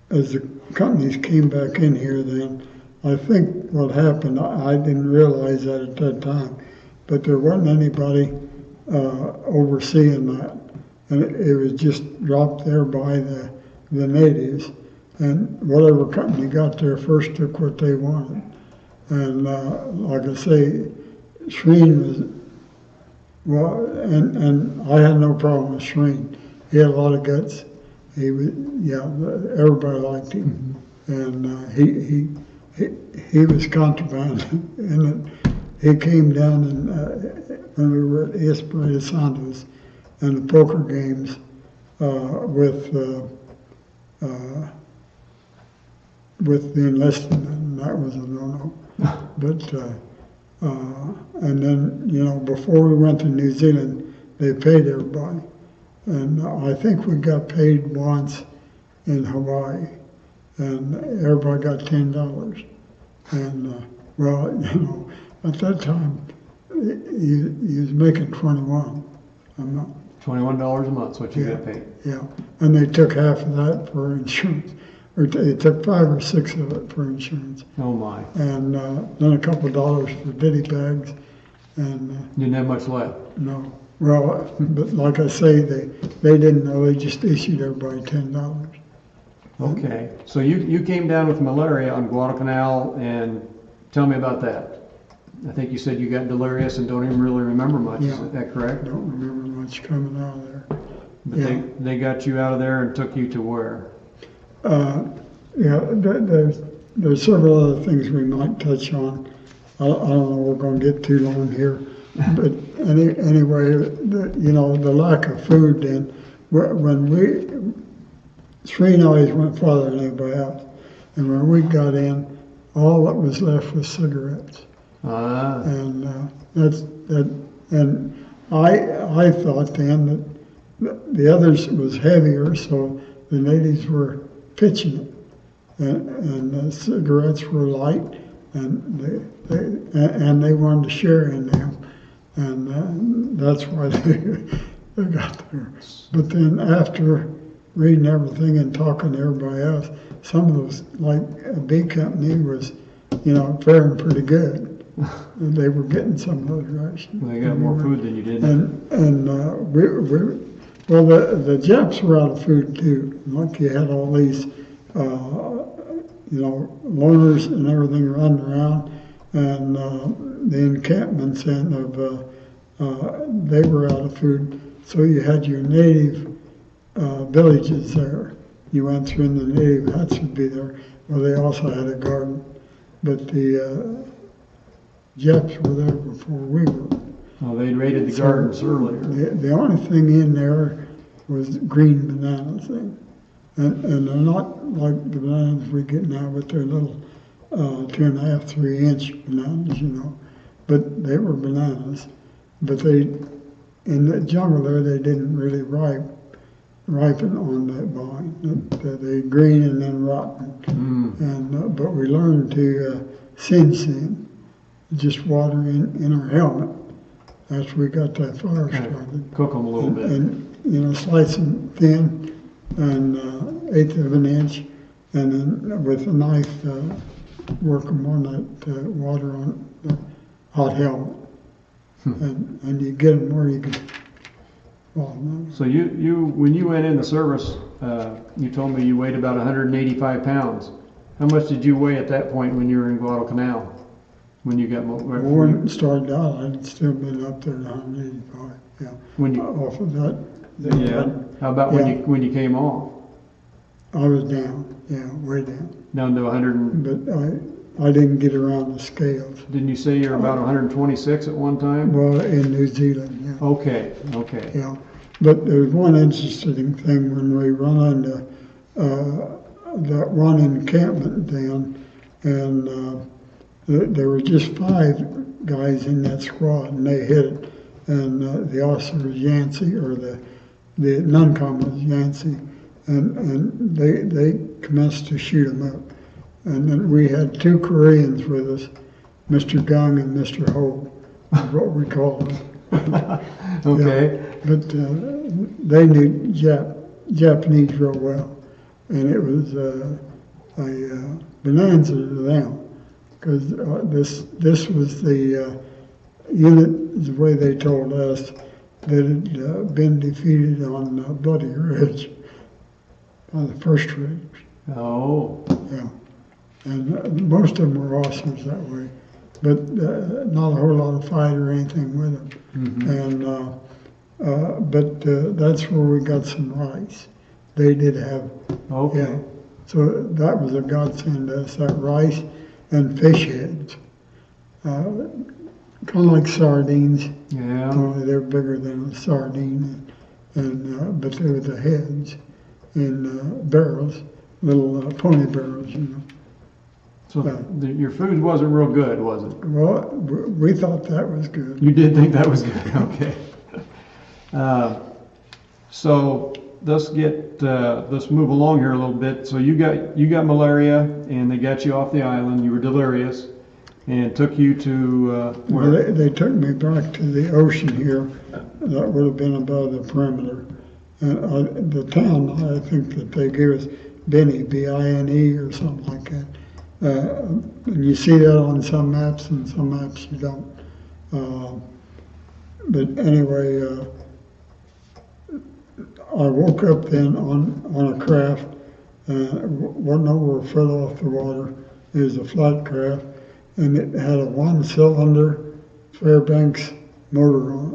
as the companies came back in here, then I think what happened, I didn't realize that at that time, but there wasn't anybody overseeing that, and it was just dropped there by the natives, and whatever company got there first took what they wanted. And like I say, Shreen was, well, and I had no problem with Shreen. He had a lot of guts. He was, everybody liked him, and he was contraband, and he came down and when we were at Espírito Santos and the poker games with the Enlisting, and that was a no-no. But and then before we went to New Zealand, they paid everybody, and I think we got paid once in Hawaii, and everybody got $10. And well, at that time, he was making 21. I'm not. $21 a month is what you got paid. Yeah, and they took half of that for insurance, or they took 5 or 6 of it for insurance. Oh my! And then a couple of dollars for ditty bags, and didn't have much left. No. Well, but like I say, they didn't know. They just issued everybody $10. Okay, so you came down with malaria on Guadalcanal, and tell me about that. I think you said you got delirious and don't even really remember much. Yeah. Is that correct? Don't remember much coming out of there. But they got you out of there and took you to where? There's several other things we might touch on. I don't know, we're going to get too long here. But anyway, the lack of food then, when Shreen always went farther than anybody else. And when we got in, all that was left was cigarettes. And and I thought then that the others was heavier, so the natives were pitching it, and the cigarettes were light, and they wanted to share in them, and that's why they got there. But then after reading everything and talking to everybody else, some of those, like a B company was, faring pretty good. And they were getting some of those rations. Well, they got more food than you did. And the Japs were out of food too. Like you had all these, loners and everything running around, and the encampments they were out of food. So you had your native villages there. You went through and the native huts would be there. Well, they also had a garden, but the Japs were there before we were. Oh, they'd raided the gardens earlier. The only thing in there was green bananas thing. And they're not like the bananas we get now, but they're little 2.5, 3 inch bananas, But they were bananas. But in the jungle there, they didn't really ripen on that vine. They green and then rotten. And but we learned to sin. Just water in our helmet after we got that fire started. Cook them a little bit. And slice them thin and 1/8 of an inch, and then with a knife work them on that water on the hot helmet. And you get them where you can swallow them. So you when you went in the service, you told me you weighed about 185 pounds. How much did you weigh at that point when you were in Guadalcanal? When you got when it started out, I'd still been up there at 185. Yeah. When you off of that. How about when you came off? I was down. Yeah, way down. Down to 100. But I didn't get around the scales. Didn't you say you're about 126 at one time? Well, in New Zealand. Yeah. Okay. Yeah. But there was one interesting thing when we run into that one encampment down, and there were just 5 guys in that squad, and they hit it. And the officer was Yancey, or the non-com was Yancey, and they commenced to shoot him up. And then we had 2 Koreans with us, Mr. Gung and Mr. Ho, is what we called them. Okay. Yeah, but they knew Japanese real well, and it was a bonanza to them, because this was the unit, the way they told us, that had been defeated on Bloody Ridge by the First Ridge. Oh. Yeah, and most of them were officers that way, but not a whole lot of fight or anything with them. Mm-hmm. And but that's where we got some rice. They did have. Okay. Yeah, so that was a godsend to us, that rice and fish heads. Kind of like sardines, Yeah. only they're bigger than a sardine, and but they were the heads in barrels, little pony barrels, you know. So your food wasn't real good, was it? Well, we thought that was good. You did think that was good. Okay. So let's move along here a little bit. So you got malaria, and they got you off the island. You were delirious, and took you to where? Well, they took me back to the ocean here. That would have been above the perimeter. And the town, I think that they gave us Bine, B-I-N-E or something like that. And you see that on some maps, and some maps you don't. But anyway, I woke up then on a craft, wasn't over a foot off the water. It was a flat craft, and it had a 1-cylinder Fairbanks motor on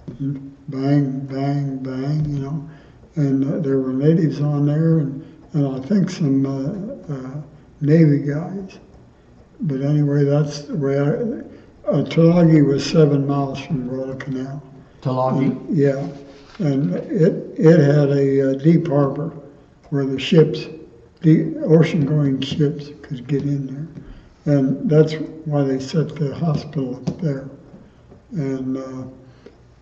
it. And bang, bang, bang, you know. And there were natives on there, and I think some Navy guys. But anyway, that's the way Tulagi was 7 miles from Guadalcanal. Tulagi? Yeah, and it had a deep harbor where the ships, the ocean-going ships, could get in there, and that's why they set the hospital up there. And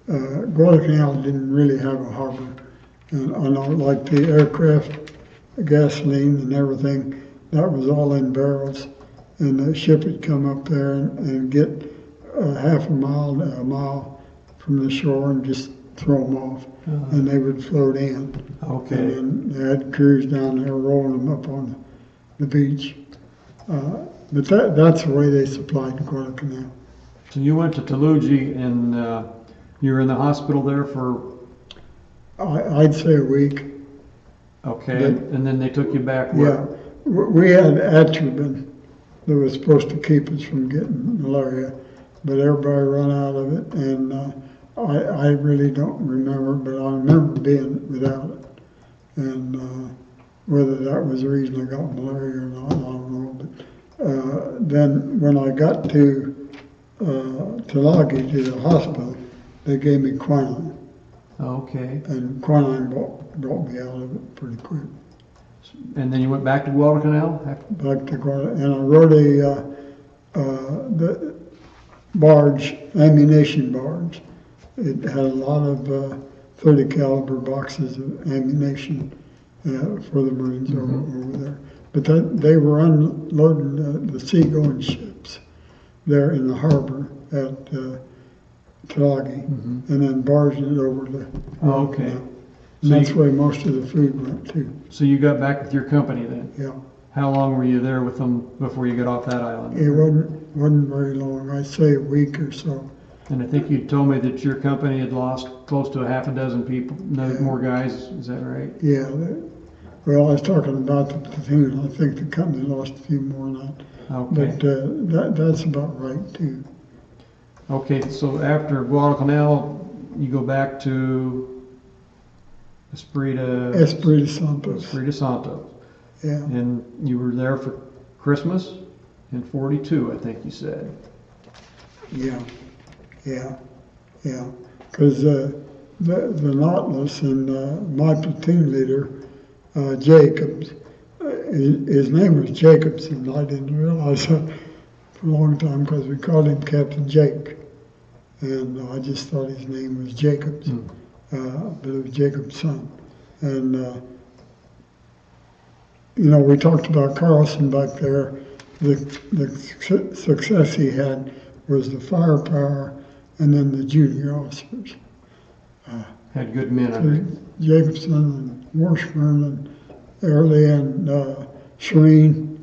Guadalcanal didn't really have a harbor, and I know, like the aircraft, gasoline and everything, that was all in barrels, and the ship would come up there and get half a mile to a mile from the shore and just throw them off, and they would float in. Okay. And then they had crews down there rolling them up on the beach. But that's the way they supplied Guadalcanal. So you went to Tulagi, and you were in the hospital there for? I'd say a week. Okay, But, and then they took you back where? Yeah, we had atropine that was supposed to keep us from getting malaria, but everybody run out of it, and I really don't remember, but I remember being without it. And whether that was the reason I got malaria or not, I don't know. But then when I got to Tulagi, to the hospital, they gave me quinine. Okay. And quinine brought me out of it pretty quick. And then you went back to Guadalcanal? Back to Guadalcanal, and I rode the barge, ammunition barge. It had a lot of 30 caliber boxes of ammunition for the Marines over there. But they were unloading the seagoing ships there in the harbor at Tulagi, and then barging it over to Okay. And that's where most of the food went to. So you got back with your company then? Yeah. How long were you there with them before you got off that island? It wasn't very long. I'd say a week or so. And I think you told me that your company had lost close to a half a dozen people, more guys. Is that right? Yeah. Well, I was talking about the platoon. I think the company lost a few more than that. Okay. But that's about right too. Okay, so after Guadalcanal, you go back to Espiritu Santos. Espiritu Santo. Yeah. And you were there for Christmas in '42, I think you said. Yeah. Because the Nautilus and my platoon leader, Jacobs, his name was Jacobson. I didn't realize that for a long time because we called him Captain Jake. And I just thought his name was Jacobs, but it was Jacob's son. And, we talked about Carlson back there. The success he had was the firepower and then the junior officers. Had good men under him. Jacobson and Washburn and Early and Shreen.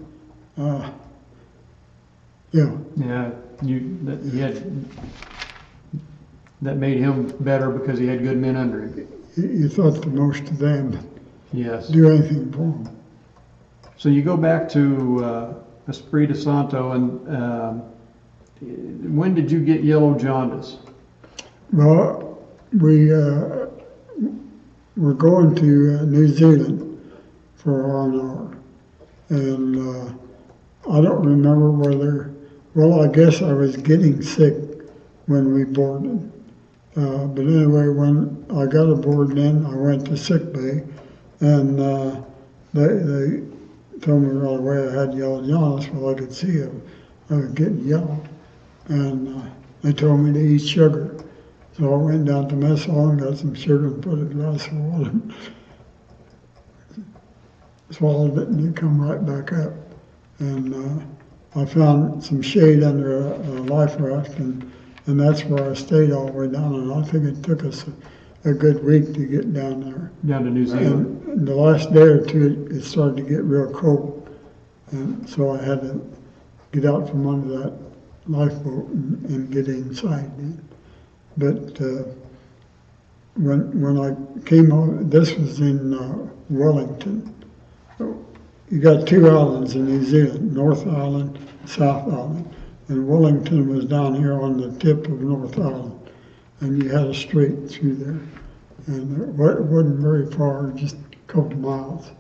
Yeah, that made him better because he had good men under him. You thought the most of them Yes. do anything for him. So you go back to Esprit Santo, and when did you get yellow jaundice? Well, we were going to New Zealand for R&R, and I don't remember whether. Well, I guess I was getting sick when we boarded. But anyway, when I got aboard then, I went to sick bay, and they told me right away I had yellow jaundice. Well, I could see I was getting yellow, and they told me to eat sugar. So I went down to mess hall and got some sugar and put a glass of water, swallowed it, and it come right back up. And I found some shade under a life raft, and that's where I stayed all the way down. And I think it took us a good week to get down there. Down to New Zealand. And the last day or two, it started to get real cold, and so I had to get out from under that lifeboat and get inside. But when I came on, this was in Wellington. You got two islands in New Zealand, North Island, South Island. And Wellington was down here on the tip of North Island. And you had a strait through there. And it wasn't very far, just a couple miles.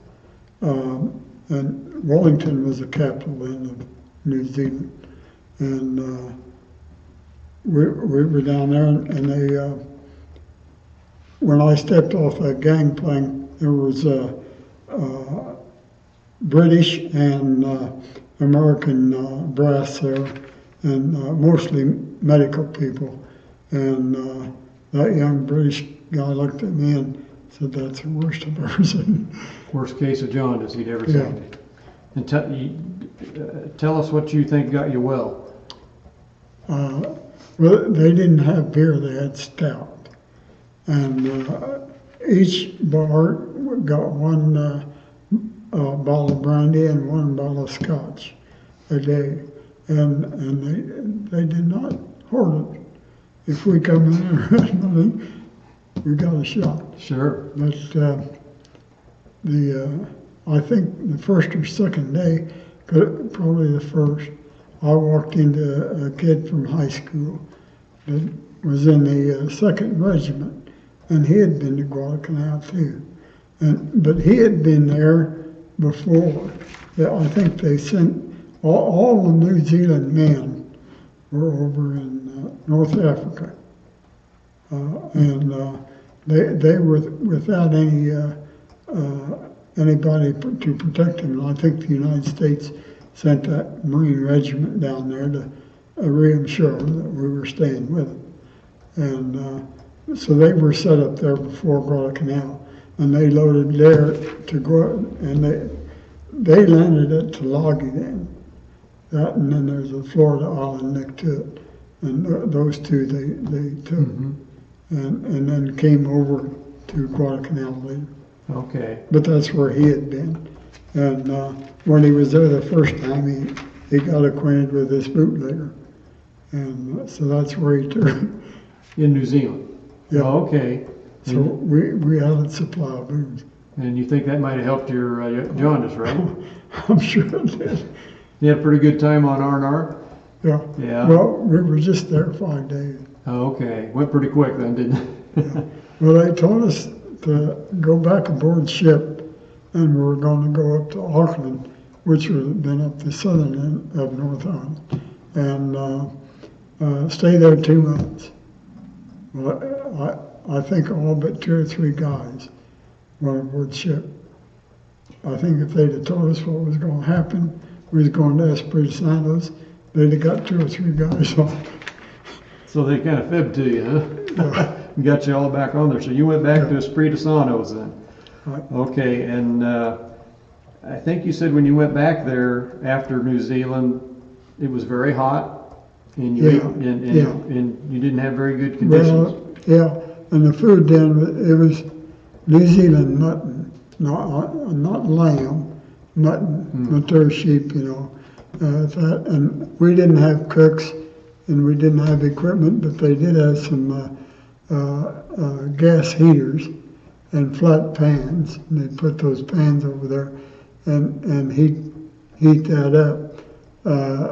And Wellington was the capital then of New Zealand. And we were down there, and they, when I stepped off that gangplank, there was British and American brass there, and mostly medical people. And that young British guy looked at me and said, "That's the worst I've ever seen." Worst case of jaundice he'd ever seen. And tell us what you think got you well. Well, they didn't have beer; they had stout, and each bar got one bottle of brandy and one bottle of scotch a day, and they did not hoard it. If we come in and had money, we got a shot. Sure. But I think the first or second day, probably the first, I walked into a kid from high school that was in the 2nd Regiment, and he had been to Guadalcanal too. But he had been there before. I think they sent all the New Zealand men were over in North Africa, and they were without anybody to protect them. And I think the United States sent that Marine regiment down there to reassure that we were staying with them. And so they were set up there before Guadalcanal, and they loaded there to go, and they landed at Tulagi then. And then there's a Florida island next to it, and those two they took, and then came over to Guadalcanal later. Okay. But that's where he had been. And when he was there the first time, he got acquainted with this bootlegger. And so that's where he turned. In New Zealand? Yeah. Oh, okay. So we had a supply of booze. And you think that might have helped your jaundice, right? I'm sure it did. You had a pretty good time on R&R? Yeah. Yeah. Well, we were just there 5 days. Oh, okay. Went pretty quick then, didn't it? Yeah. Well, they told us to go back aboard ship, and we were going to go up to Auckland, which would have been up the southern end of North Island, and stay there 2 months. Well, I think all but 2 or 3 guys went aboard ship. I think if they'd have told us what was going to happen, we was going to Espiritu Santos, they'd have got 2 or 3 guys off. So they kind of fibbed to you, huh? Yeah. Got you all back on there. So you went back Yeah. to Espiritu Santos then? Right. Okay, and I think you said when you went back there after New Zealand, it was very hot, and you Yeah, ate, and yeah. and you didn't have very good conditions. Well, yeah, and the food then, it was New Zealand mutton, not lamb, mutton, not their sheep, you know. That, and we didn't have cooks, and we didn't have equipment, but they did have some gas heaters and flat pans, and they put those pans over there and heat that up.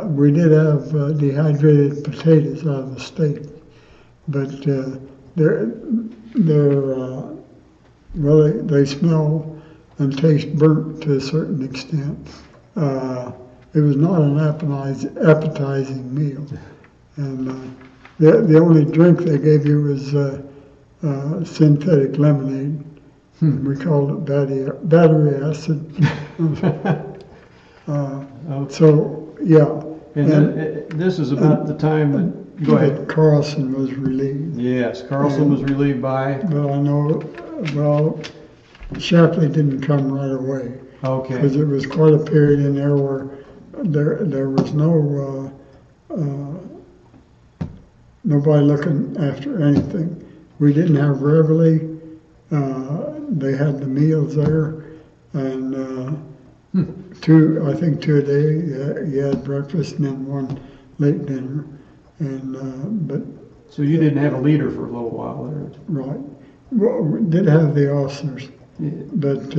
We did have dehydrated potatoes out of the state, but they smell and taste burnt to a certain extent. It was not an appetizing meal, and the only drink they gave you was synthetic lemonade. We called it battery acid. So yeah. And this is about the time that, go ahead. Carlson was relieved. Yes, Carlson was relieved by, But I know, well, Shapley didn't come right away. okay. Because there was quite a period in there where there was no, nobody looking after anything. We didn't have reveille. They had the meals there, and I think 2 a day. You had breakfast and then 1 late dinner, and but So you didn't have a leader for a little while there. right. Well, we did have the officers, Yeah. but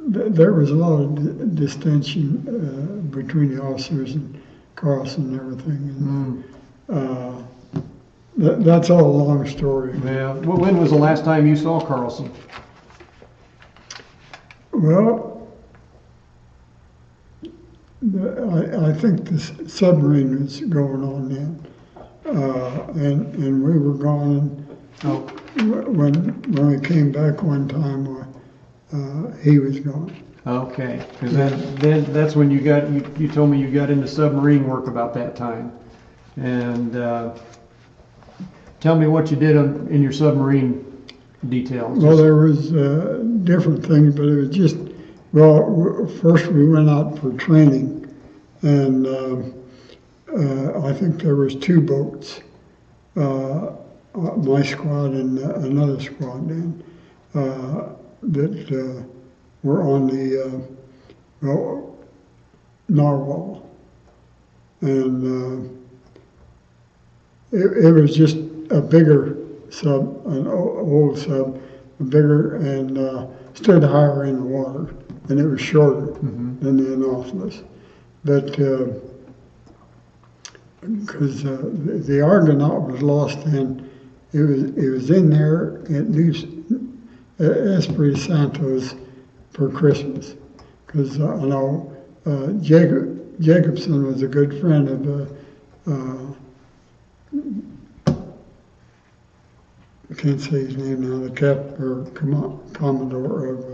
there was a lot of distension between the officers and Carlson and everything. And, that's all a long story. Yeah. Well, when was the last time you saw Carlson? Well, I think the submarine was going on then, and we were gone. Oh, When we came back one time, he was gone. okay. Because then that's when you told me you got into submarine work about that time, and tell me what you did in your submarine details. Well, there was different things, but it was just, well, first we went out for training, and I think there was 2 boats, my squad and another squad then, that were on the Narwhal, and it was just a bigger sub, an old sub, bigger and stood higher in the water, and it was shorter than the Anopheles. But because the Argonaut was lost then, it was in there at Espiritu Santos for Christmas, because I know Jacobson was a good friend of I can't say his name now, the captain or commodore of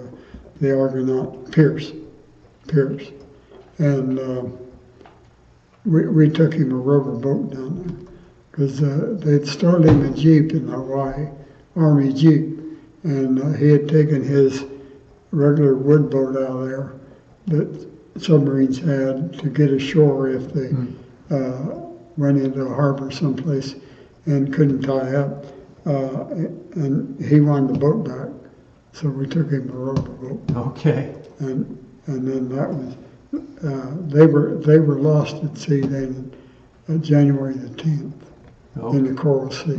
the Argonaut, Pierce, and we took him a rubber boat down there because they'd stored him a Jeep in Hawaii, Army Jeep, and he had taken his regular wood boat out of there that submarines had to get ashore if they went into a harbor someplace and couldn't tie up. And he wanted the boat back, so we took him a rubber boat. Okay. And then that was they were lost at sea then January the 10th in the Coral Sea.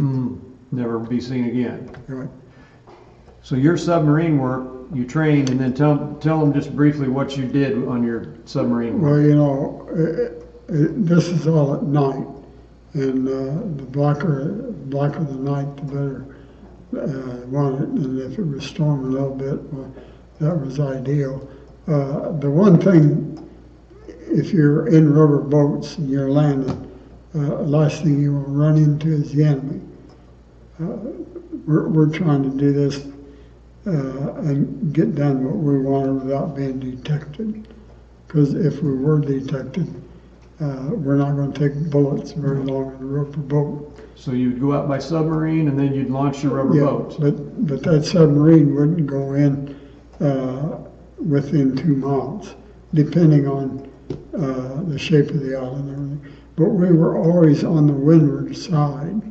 Never be seen again. Right. So your submarine work, you trained, and then tell them just briefly what you did on your submarine work. Well, you know, this is all at night, and the blacker the night, the better want it. And if it was storming a little bit, well, that was ideal. The one thing, if you're in rubber boats and you're landing, last thing you will run into is the enemy. We're trying to do this and get done what we wanted without being detected. Because if we were detected, we're not going to take bullets very long in a rubber boat. So you'd go out by submarine and then you'd launch your rubber boats. But that submarine wouldn't go in within 2 miles, depending on the shape of the island and everything. But we were always on the windward side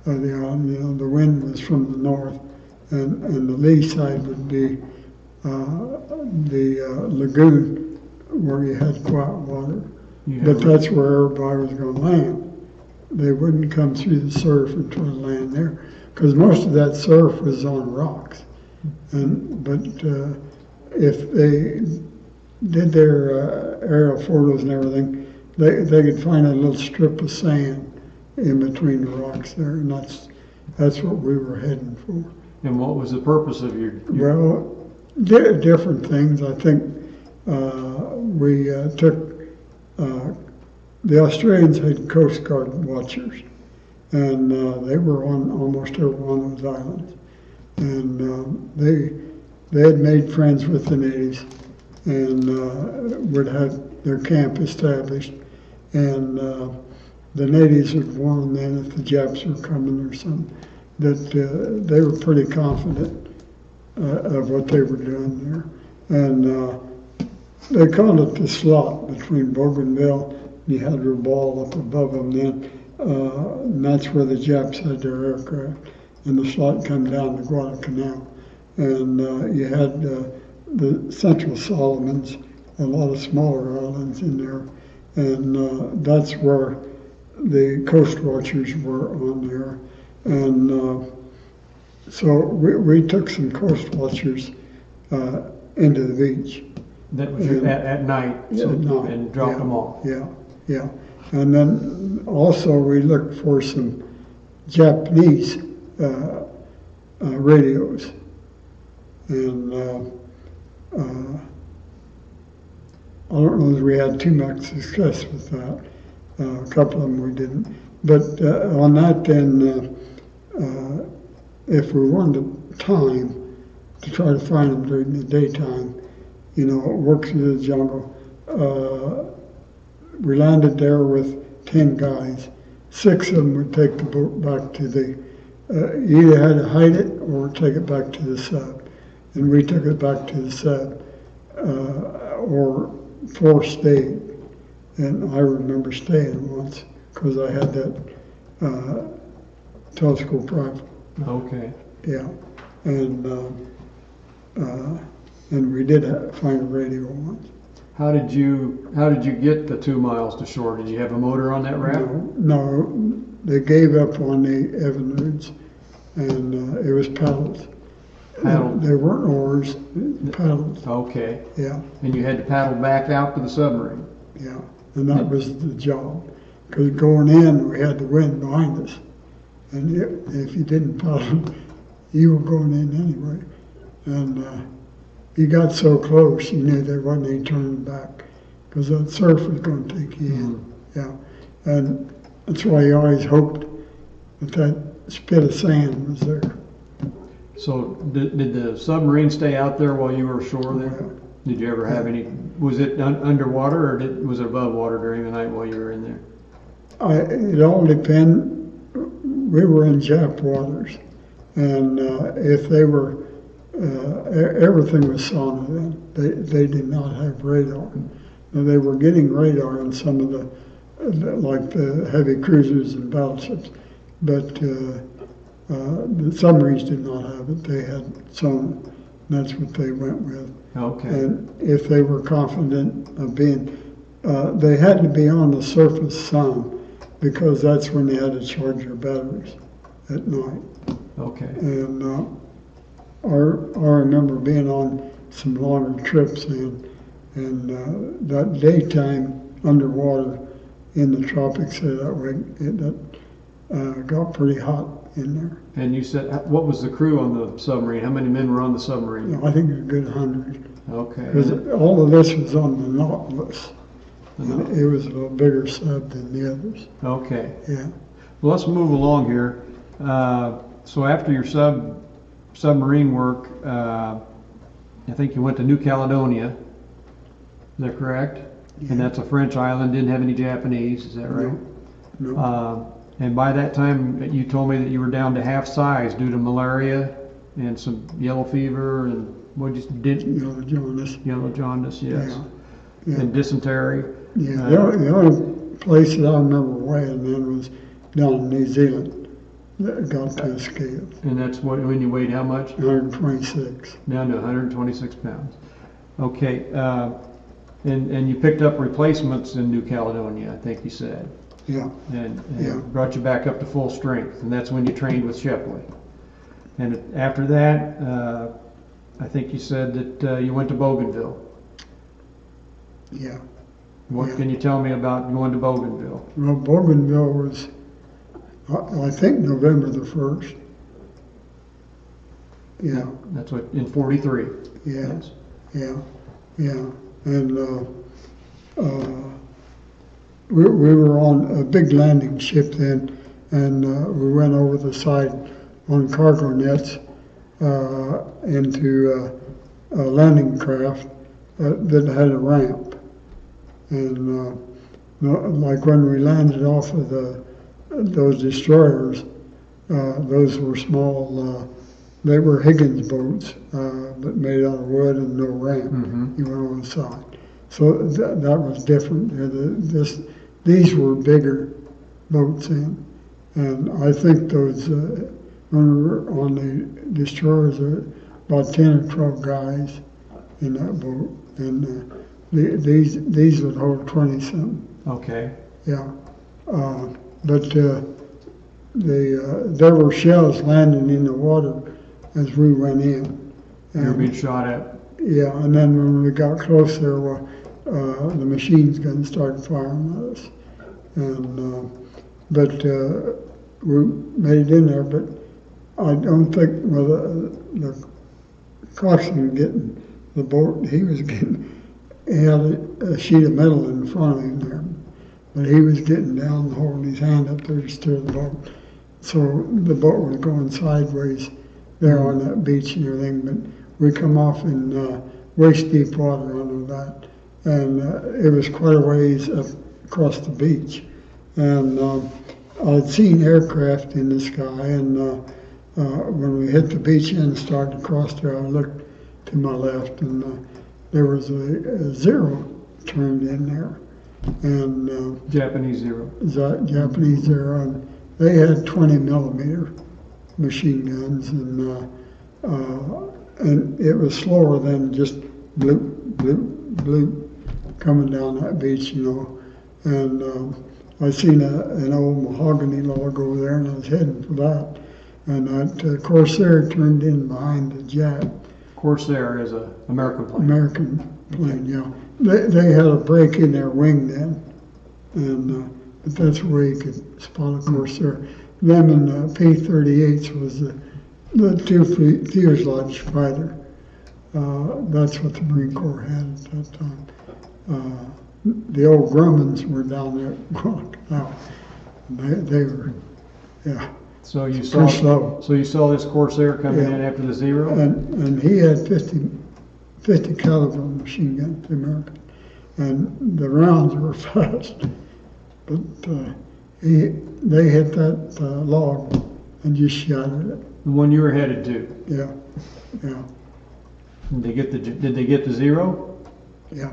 of the island. You know, the wind was from the north, and the lee side would be the lagoon where you had quiet water. But that's where everybody was going to land. They wouldn't come through the surf and try to land there, because most of that surf was on rocks. But if they did their aerial photos and everything, they could find a little strip of sand in between the rocks there, and that's what we were heading for. And what was the purpose of your... Well, different things. I think we took... the Australians had Coast Guard watchers, and they were on almost every one of those islands. And they had made friends with the natives and would have their camp established. And the natives would warn them if the Japs were coming or something, that they were pretty confident of what they were doing there. And they called it the slot between Bougainville. You had your ball up above them then, and that's where the Japs had their aircraft. And the slot come down to Guadalcanal. And you had the Central Solomons, a lot of smaller islands in there. And that's where the coast watchers were on there. And so we took some coast watchers into the beach. That was at night, so, at night, and dropped them off. Yeah. And then also we looked for some Japanese radios. And I don't know if we had too much success with that. A couple of them we didn't. But on that then, if we wanted time to try to find them during the daytime, you know, work through the jungle. We landed there with 10 guys. 6 of them would take the boat back to the, you either had to hide it or take it back to the sub. And we took it back to the sub, or 4 stayed. And I remember staying once because I had that telescope rifle. Okay. Yeah. And we did find a radio once. How did you get the 2 miles to shore? Did you have a motor on that raft? No, they gave up on the Evinrudes, and it was paddles. Paddles? They weren't oars, paddles. Okay. Yeah. And you had to paddle back out to the submarine? Yeah, and that was the job. Because going in, we had the wind behind us. And if you didn't paddle, you were going in anyway. And you got so close, you knew there wasn't any turning back, because that surf was going to take you in. Yeah, and that's why you always hoped that spit of sand was there. So did the submarine stay out there while you were ashore there? Yeah. Did you ever have any, was it underwater or was it above water during the night while you were in there? It all depended. We were in Jap waters, and if they were, everything was sonar then. They did not have radar. Now, they were getting radar on some of the like the heavy cruisers and battleships, but the submarines did not have it. They had sonar. That's what they went with. Okay. And if they were confident of being, they had to be on the surface some, because that's when they had to charge their batteries at night. Okay. And I remember being on some longer trips, and that daytime underwater in the tropics that way, it got pretty hot in there. And you said, what was the crew on the submarine? How many men were on the submarine? I think it was a good 100. Okay. Because all of this was on the Nautilus. And it was a little bigger sub than the others. Okay. Yeah. Well, let's move along here. So after your sub submarine work, I think you went to New Caledonia. Is that correct? Yeah. And that's a French island, didn't have any Japanese, is that right? No. And by that time, you told me that you were down to half size due to malaria and some yellow fever and what you did? Yellow jaundice. Yellow jaundice, yes. Yeah. Yeah. And dysentery. Yeah. The only place that I remember weighing in was down in New Zealand. That got to scale. And that's when you weighed how much? 126. Down to 126 pounds. Okay. And you picked up replacements in New Caledonia, I think you said. Yeah. And Yeah. brought you back up to full strength. And that's when you trained with Shepley. And after that, I think you said that you went to Bougainville. Yeah. What Yeah. can you tell me about going to Bougainville? Well, Bougainville was, I think, November the 1st. Yeah. That's what, in 43. Yeah. Yes. Yeah. Yeah. And we were on a big landing ship then, and we went over the side on cargo nets into a landing craft that had a ramp. And like when we landed off of those destroyers, those were small, they were Higgins boats, but made out of wood and no ramp. Mm-hmm. You went on the side. So that was different. These were bigger boats in. And I think those, when we were on the destroyers, about 10 or 12 guys in that boat. And these would hold 20-something. Okay. Yeah. But there were shells landing in the water as we went in. You were being shot at. Yeah, and then when we got close there, the machine guns started firing at us. And but we made it in there. But I don't think the coxswain getting the boat. He had a sheet of metal in front of him there, but he was getting down, holding his hand up there to steer the boat. So the boat was going sideways there on that beach and everything. But we come off in waist deep water under that, and it was quite a ways up across the beach. And I'd seen aircraft in the sky, and when we hit the beach and started to cross there, I looked to my left, and there was a zero turned in there. And Japanese zero. Japanese zero, and they had 20 millimeter machine guns, and it was slower than just bloop, bloop, bloop coming down that beach, you know. And I seen an old mahogany log over there, and I was heading for that. And that Corsair turned in behind the Jap. Corsair is an American plane. American plane, yeah. They had a break in their wing then, and but that's where you could spot a Corsair. Them and P-38s was the two fuselage fighter. That's what the Marine Corps had at that time. The old Grummans were down there at Guadalcanal. They were, yeah. So you Pretty slow. So you saw this Corsair coming in after the zero? And he had 50 caliber machine guns, the American, and the rounds were fast. But they hit that log and just shattered it. The one you were headed to. Yeah, yeah, Did they get the zero? yeah.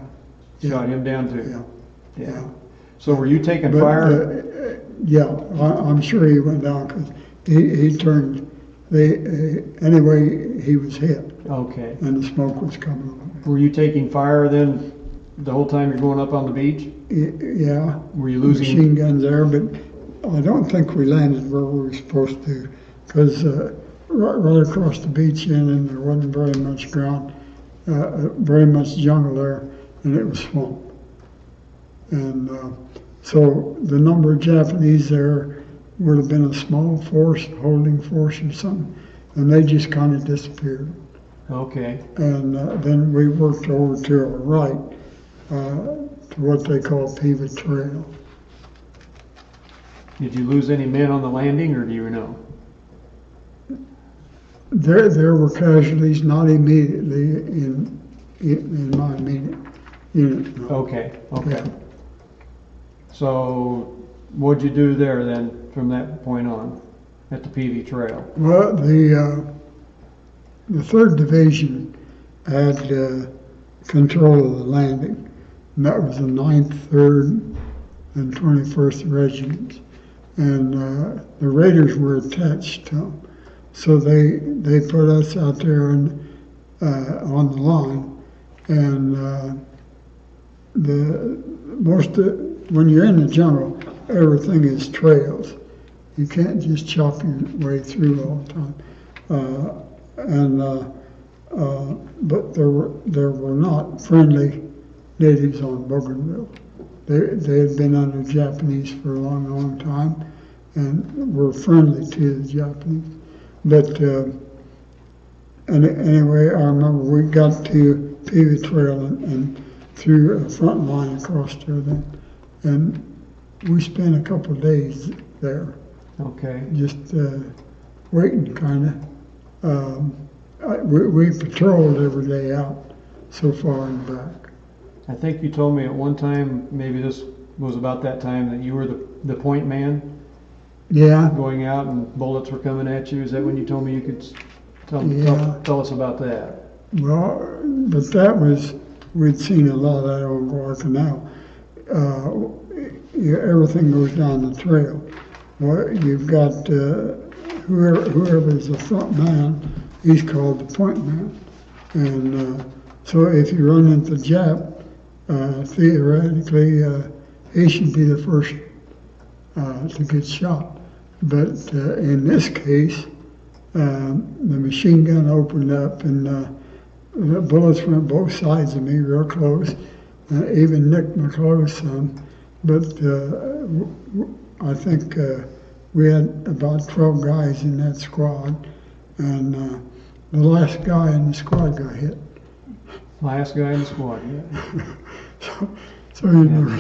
Shot him down too. Yeah. So were you taking fire? Yeah, I'm sure he went down because he turned. Anyway, he was hit. Okay. And the smoke was coming on. Were you taking fire then the whole time you're going up on the beach? Yeah. Were you losing machine guns there? But I don't think we landed where we were supposed to, because right across the beach and there wasn't very much ground, very much jungle there, and it was swamp. And so the number of Japanese there would have been a small force, holding force or something, and they just kind of disappeared. Okay. And then we worked over to our right, to what they call Pivot Trail. Did you lose any men on the landing, or do you know? There were casualties, not immediately in my immediate unit. No. Okay, okay. Yeah. So what'd you do there then from that point on at the PV Trail? Well, the 3rd Division had control of the landing. And that was the 9th, 3rd, and 21st Regiments. And the Raiders were attached to them. So they put us out there on the line. And when you're in the jungle, everything is trails. You can't just chop your way through all the time. But there were not friendly natives on Bougainville. They had been under Japanese for a long, long time, and were friendly to the Japanese. But anyway, I remember we got to Peavy Trail and through a front line across there then, and we spent a couple of days there. Okay. Just waiting, kind of. We patrolled every day out, so far and back. I think you told me at one time, maybe this was about that time, that you were the point man Yeah, going out and bullets were coming at you. Is that when you told me you could Yeah. tell us about that? well, but that was, we'd seen a lot of that on Guadalcanal. Everything goes down the trail. Well, you've got whoever's the front man, he's called the point man. And so if you run into Jap, theoretically, he should be the first to get shot. But in this case, the machine gun opened up and the bullets went both sides of me real close, even nicked my clothes some. But I think we had about 12 guys in that squad, and the last guy in the squad got hit. Last guy in the squad, yeah. So you never.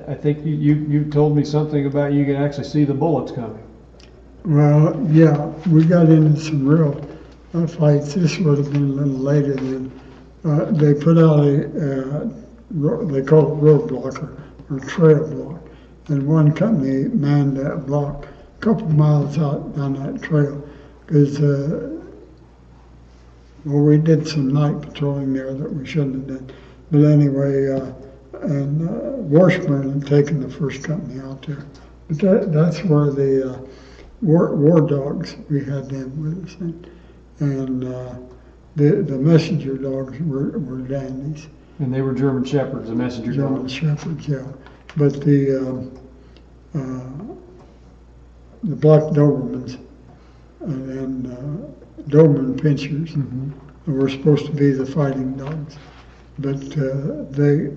I think you told me something about you could actually see the bullets coming. Well, yeah, we got into some real fights. This would have been a little later than they put out they call it road blocker or trail block, and one company manned that block a couple miles out down that trail because we did some night patrolling there that we shouldn't have done. But anyway, and Washburn had taken the first company out there. But that's where the war dogs, we had them with us. And the messenger dogs were dandies. And they were German Shepherds, the messenger German dogs. Shepherds, yeah. But the black Dobermans and Doberman pinchers were supposed to be the fighting dogs. But they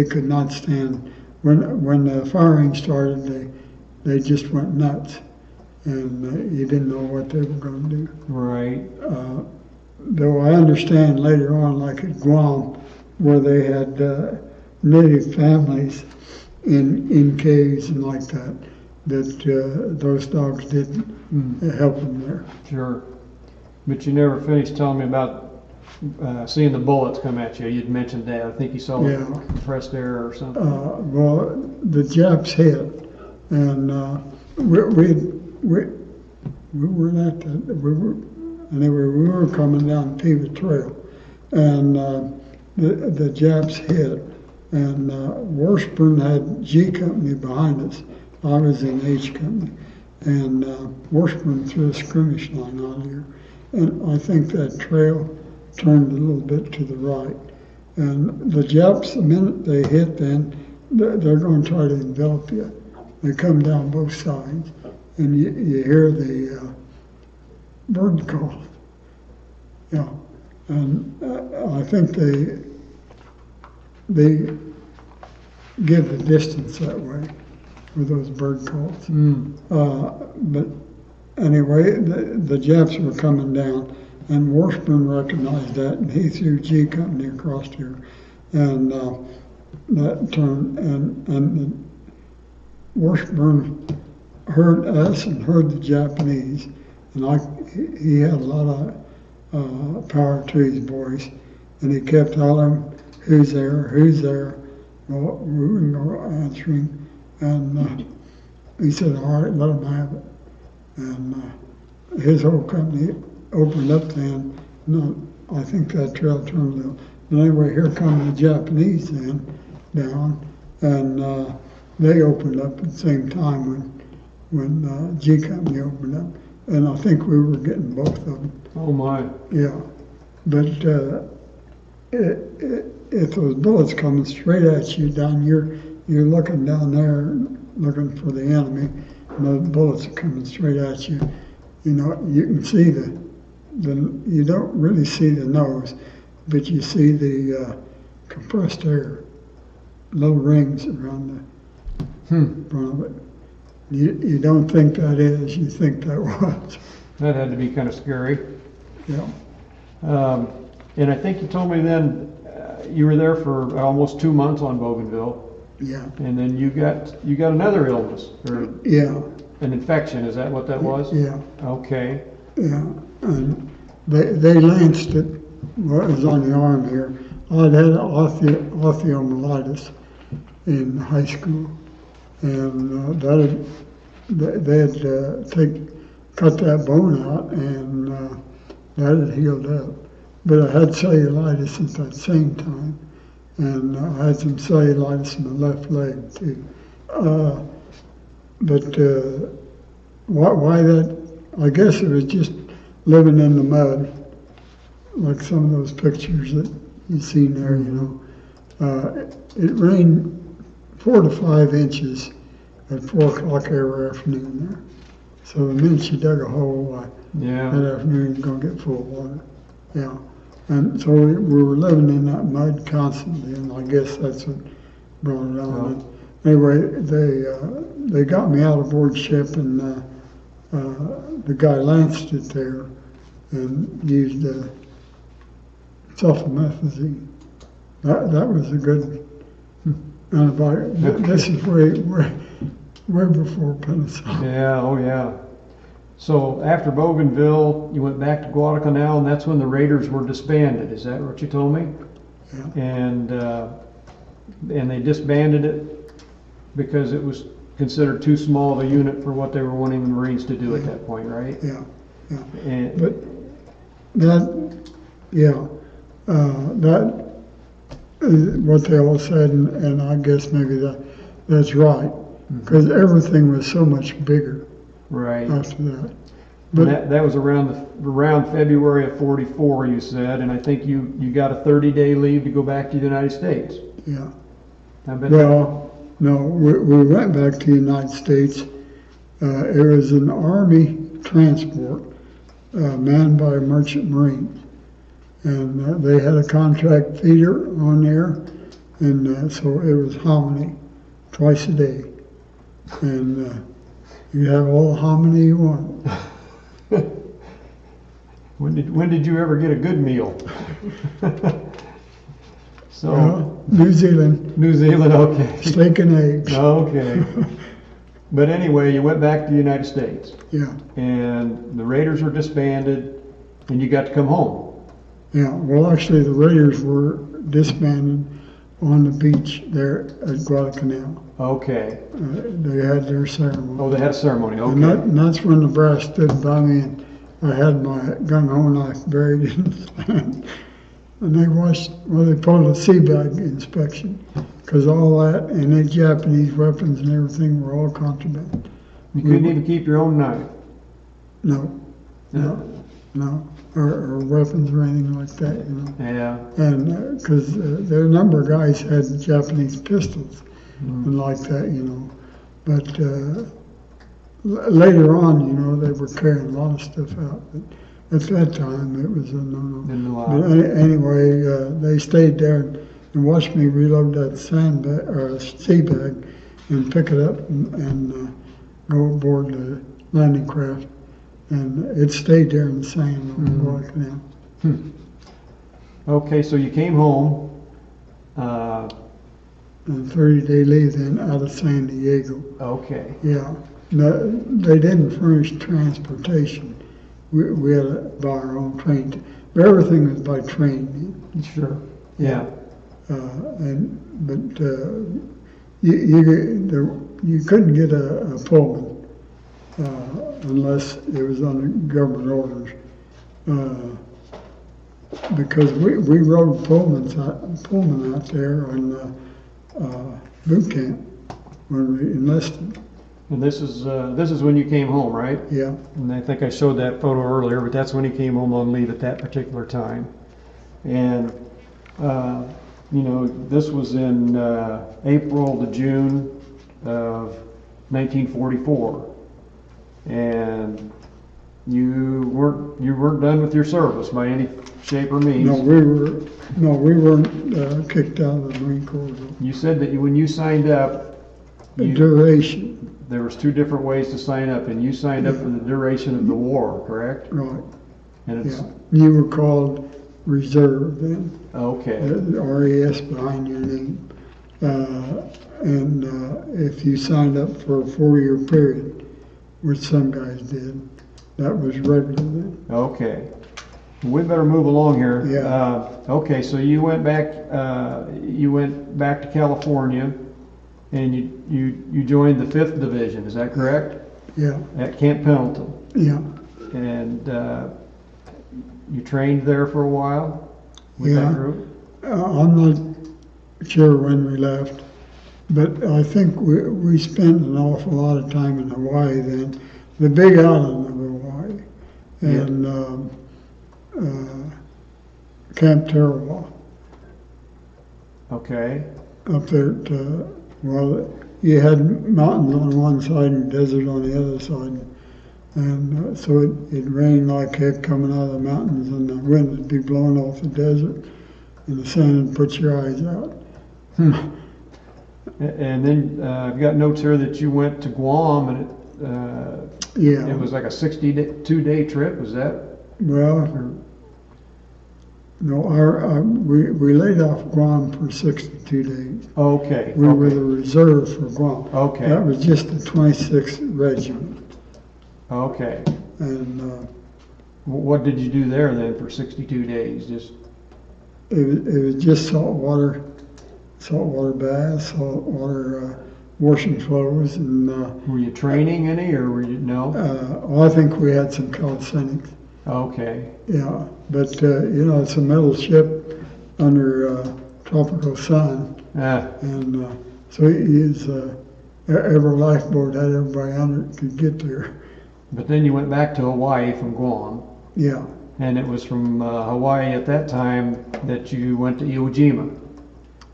could not stand. When the firing started, they just went nuts. And you didn't know what they were going to do. Right. Though I understand later on, like at Guam, where they had native families in caves and like that, that those dogs didn't help them there. Sure. But you never finished telling me about seeing the bullets come at you. You'd mentioned that. I think you saw compressed air or something. Well, the Japs hit, and we were anyway, we were coming down Peavy Trail, and the Japs hit, and Washburn had G Company behind us. I was in H Company, and Washburn threw a skirmish line on here, and I think that trail turned a little bit to the right. And the Japs, the minute they hit, then they're going to try to envelop you. They come down both sides, and you hear the bird call. Yeah, and I think they give the distance that way with those bird calls. But anyway, the Japs were coming down, and Washburn recognized that, and he threw G Company across here, and that turned, and Washburn heard us and heard the Japanese, and he had a lot of power to his voice, and he kept telling who's there, well, we wouldn't go answering, and he said, all right, let him have it. And his whole company opened up then. I think that trail turned out. And anyway, here come the Japanese then down, and they opened up at the same time when G Company opened up. And I think we were getting both of them. Oh my. Yeah, but if those bullets coming straight at you down, you're looking down there, looking for the enemy, and those bullets are coming straight at you. You know, you can see you don't really see the nose, but you see the compressed air, little rings around the front of it. You don't think that is, you think that was. That had to be kind of scary. Yeah. And I think you told me then you were there for almost 2 months on Bougainville. Yeah. And then you got another illness or Yeah. an infection. Is that what that was? Yeah. Okay. Yeah. And they lanced it. Well, it was on the arm here. I'd had osteomyelitis in high school, and they had cut that bone out, and that had healed up. But I had cellulitis at that same time, and I had some cellulitis in my left leg too. Why that? I guess it was just living in the mud, like some of those pictures that you see there. You know, it rained 4 to 5 inches at 4 o'clock every afternoon there. So the minute you dug a hole, that afternoon you're going to get full of water. Yeah. And so we were living in that mud constantly, and I guess that's what brought it on. Yeah. Anyway, they got me out aboard ship, and the guy lanced it there and used sulfamethazine. That was a good antibiotic. This is way before penicillin. Yeah, oh yeah. So after Bougainville, you went back to Guadalcanal, and that's when the Raiders were disbanded. Is that what you told me? Yeah. And they disbanded it because it was considered too small of a unit for what they were wanting the Marines to do at that point, right? Yeah, yeah. And that is what they all said, and I guess maybe that's right, because everything was so much bigger. Right. After that. But that was around February of '44, you said, and I think you got a 30-day leave to go back to the United States. Yeah. Well, no, we went back to the United States. It was an Army transport manned by merchant marines, and they had a contract feeder on there, and so it was hominy twice a day, and you have all the hominy you want. When did you ever get a good meal? Well, New Zealand. New Zealand, okay. Steak and eggs. Okay. But anyway, you went back to the United States. Yeah. And the Raiders were disbanded, and you got to come home. Yeah. Well, actually, the Raiders were disbanded on the beach there at Guadalcanal. Okay. They had their ceremony. Oh, they had a ceremony. Okay. And that's when the brass stood by me, and I had my gung-ho knife buried in the sand. And they they pulled a sea bag inspection, because all that and the Japanese weapons and everything were all contraband. You couldn't even keep your own knife? No. Or weapons or anything like that, you know. Yeah. And because there a number of guys had Japanese pistols and like that, you know. But later on, you know, they were carrying a lot of stuff out. But at that time, it was a no-no. But anyway, they stayed there and watched me reload that sea bag and pick it up and go aboard the landing craft. And it stayed there in the sand on Guadalcanal. Okay, so you came home. And 30-day leave then out of San Diego. Okay. Yeah. No, they didn't furnish transportation. we had to buy our own train. But everything was by train. Sure. Yeah. But you couldn't get a Pullman unless it was under government orders. Because we rode Pullman out there on boot camp when we enlisted. And this is when you came home, right? Yeah. And I think I showed that photo earlier, but that's when he came home on leave at that particular time. And this was in April to June of 1944, and you weren't done with your service by any shape or means. No, we weren't kicked out of the Marine Corps. You said that when you signed up, duration. There was two different ways to sign up, and you signed up for the duration of the war, correct? Right. And it's you were called reserve then. Okay. The RES behind your name. And if you signed up for a 4-year period, which some guys did, that was regular then. Okay. We better move along here. Yeah. Okay, so you went back to California, and you joined the 5th Division, is that correct? Yeah. At Camp Pendleton. Yeah. And you trained there for a while with that group? I'm not sure when we left, but I think we spent an awful lot of time in Hawaii then, the big island of Hawaii, and Camp Tarawa. Okay. Up there at, you had mountains on one side and desert on the other side. And so it rained like heck coming out of the mountains, and the wind would be blowing off the desert, and the sun would put your eyes out. And then I've got notes here that you went to Guam, and it was like a 62-day trip. Was that? Well, no, we laid off Guam for 62 days. Okay. We were the reserve for Guam. Okay. That was just the 26th Regiment. Okay. And what did you do there then for 62 days? Just it was just saltwater baths, saltwater washing clothes, and were you training any, or were you no? I think we had some calisthenics. Okay. Yeah, but it's a metal ship under tropical sun, and so every lifeboat had everybody on it could get there. But then you went back to Hawaii from Guam. Yeah. And it was from Hawaii at that time that you went to Iwo Jima.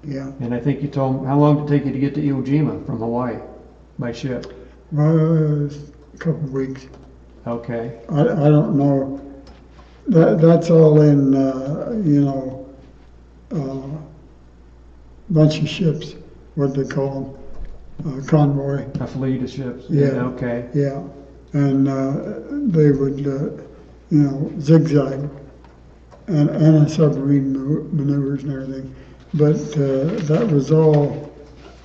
Yeah. And I think you told me, how long did it take you to get to Iwo Jima from Hawaii by ship? Well, a couple of weeks. Okay. I don't know. That's all in, bunch of ships, what they call them, convoy. A fleet of ships. Yeah. Okay. Yeah. And they would, zigzag and a submarine maneuvers and everything. But that was all,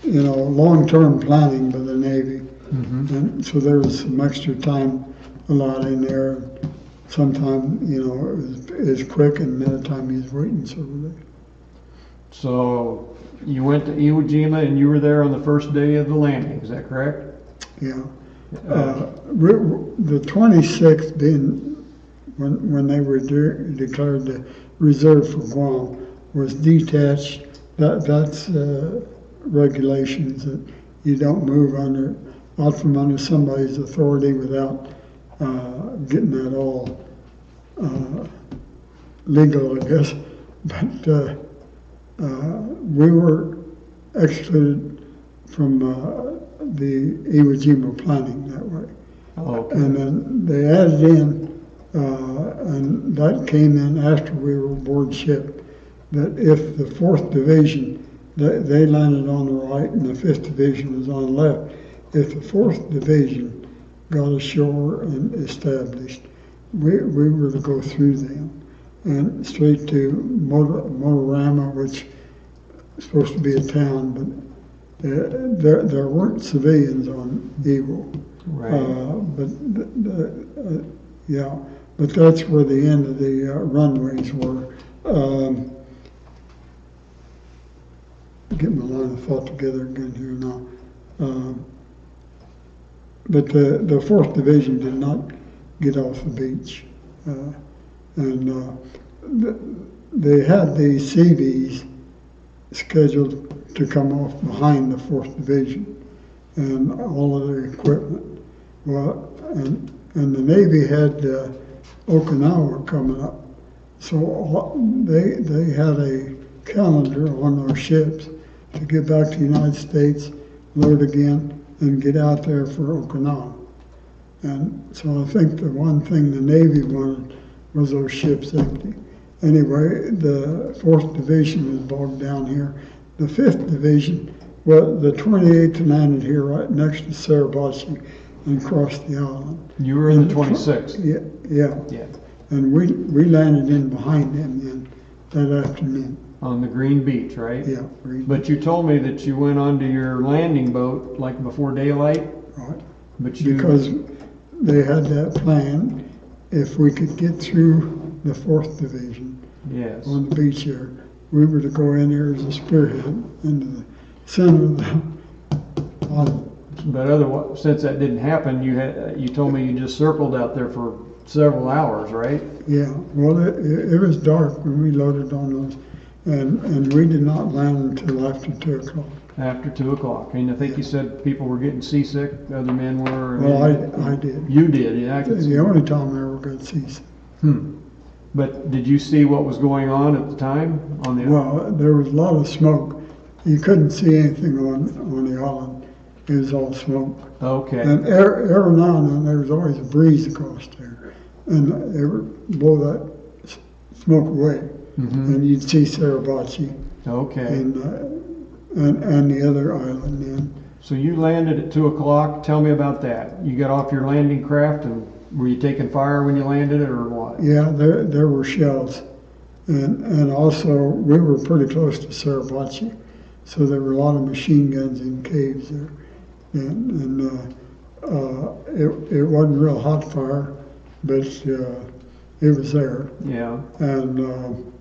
long-term planning by the Navy. Mm-hmm. And so there was some extra time allowed in there. Sometimes, it was quick, and another time he was waiting several days. So you went to Iwo Jima, and you were there on the first day of the landing. Is that correct? Yeah. The 26th being when they were declared the reserve for Guam was detached. That's regulations that you don't move out from under somebody's authority without getting that all legal, I guess. But we were excluded from the Iwo Jima planning that way. Oh, okay. And then they added in, and that came in after we were aboard ship, that if the 4th Division, they landed on the right and the 5th Division was on the left, if the 4th Division got ashore and established, we were to go through them and straight to Motorama, which is supposed to be a town, but there weren't civilians on Iwo. Right. but that's where the end of the runways were. Get my line of thought together again here now. But the 4th Division did not get off the beach. And they had the CVs scheduled to come off behind the 4th Division and all of their equipment. Well, and the Navy had Okinawa coming up. So they had a calendar on their ships to get back to the United States, load again, and get out there for Okinawa. And so I think the one thing the Navy wanted was those ships empty. Anyway, the 4th Division was bogged down here. The 5th Division, well, the 28th landed here right next to Suribachi and crossed the island. You were in the 26th? Yeah. And we landed in behind them then that afternoon. On the Green Beach, right? Yeah. But you told me that you went onto your landing boat like before daylight? Right. Because they had that plan, if we could get through the 4th Division on the beach here, we were to go in there as a spearhead into the center of the island. But otherwise, since that didn't happen, you told me you just circled out there for several hours, right? Yeah, well, it was dark when we loaded on those, and we did not land until after 2 o'clock. After 2 o'clock, and I think you said people were getting seasick, other men were. Well, I did. You did, yeah. It's the only time I ever got seasick. But did you see what was going on at the time on the? Well, there was a lot of smoke. You couldn't see anything on the island. It was all smoke. Okay. And every now and then there was always a breeze across there, and it would blow that smoke away, and you'd see Suribachi. Okay. And the other island then. So you landed at 2 o'clock. Tell me about that. You got off your landing craft, and were you taking fire when you landed, or what? Yeah, there were shells, and also we were pretty close to Suribachi, so there were a lot of machine guns in caves there, and it wasn't real hot fire, but it was there. Yeah. And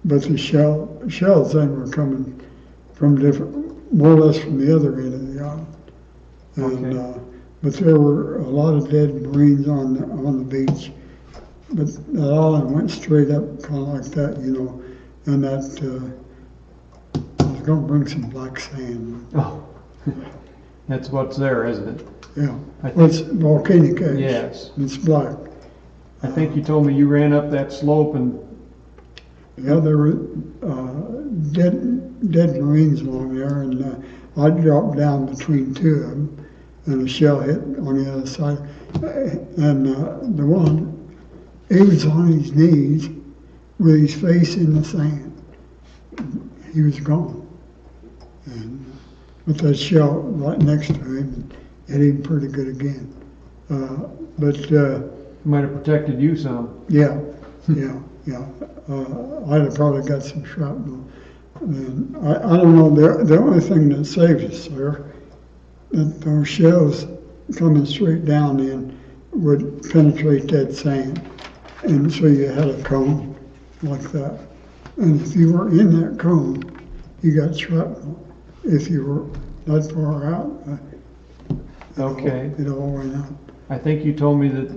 but the shells then were coming from different, more or less from the other end of the island, and but there were a lot of dead Marines on the beach. But that island went straight up, kind of like that, and that I was going to bring some black sand. Oh, that's what's there, isn't it? Yeah, it's volcanic ash. Yes. It's black. I think you told me you ran up that slope and. Yeah, there were dead Marines along there, and I dropped down between two of them, and a shell hit on the other side. And the one, he was on his knees with his face in the sand. He was gone. And with that shell right next to him, hit him pretty good again. Might have protected you some. Yeah. I'd have probably got some shrapnel. And I don't know, the only thing that saved us there, that those shells coming straight down in would penetrate that sand. And so you had a cone like that. And if you were in that cone, you got shrapnel. If you were that far out, it all went out. I think you told me that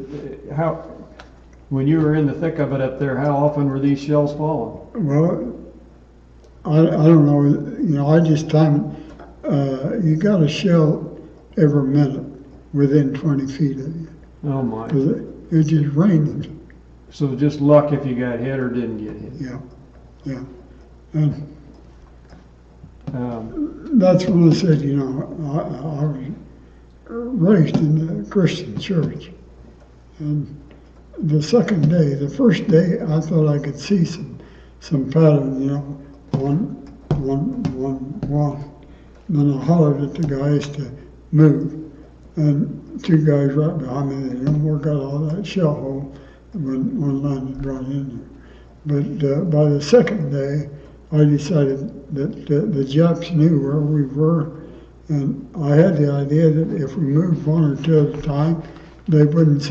when you were in the thick of it up there, how often were these shells falling? Well, I don't know. I just timed it. You got a shell every minute within 20 feet of you. Oh my! It was just raining. So just luck if you got hit or didn't get hit. Yeah. And that's when I said, I was raised in the Christian church, and the second day, the first day, I thought I could see some pattern, one. And then I hollered at the guys to move, and two guys right behind me, they didn't work out all that shell hole when landed right in there. But by the second day, I decided that the Japs knew where we were, and I had the idea that if we moved one or two at a time, they wouldn't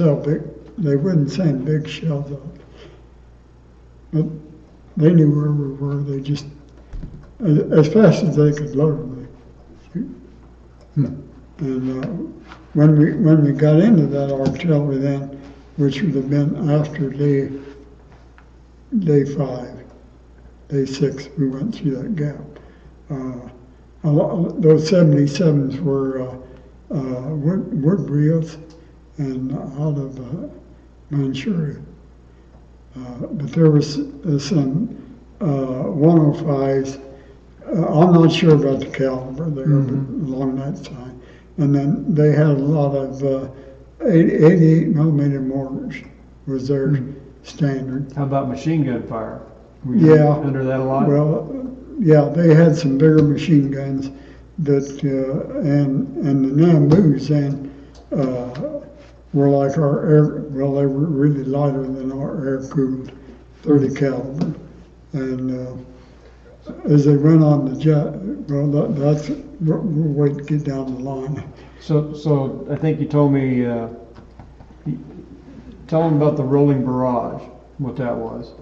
they wouldn't send big shells out. But they knew where we were. They just, as fast as they could load them, they shoot. And when we got into that artillery then, which would have been after day 5, day 6, we went through that gap. Those 77s were wood reels and out of Manchuria. But there was some 105s. I'm not sure about the caliber there, but along that side. And then they had a lot of 88 millimeter mortars was their standard. How about machine gun fire? Were you under that a lot? Well, yeah, they had some bigger machine guns that, and the Nambus then were like our air, well, they were really lighter than our air-cooled 30 caliber. And as they went on the jet, well, that's, we'll wait to get down the line. So I think you told me, tell them about the rolling barrage, what that was.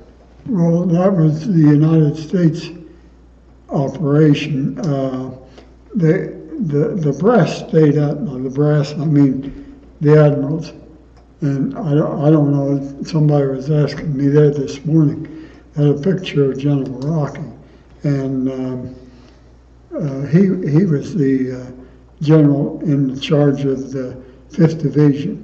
Well, that was the United States operation. The brass stayed out, the brass, I mean, the admirals. And I don't know, somebody was asking me there this morning, had a picture of General Rocky. And he was the general in charge of the 5th Division.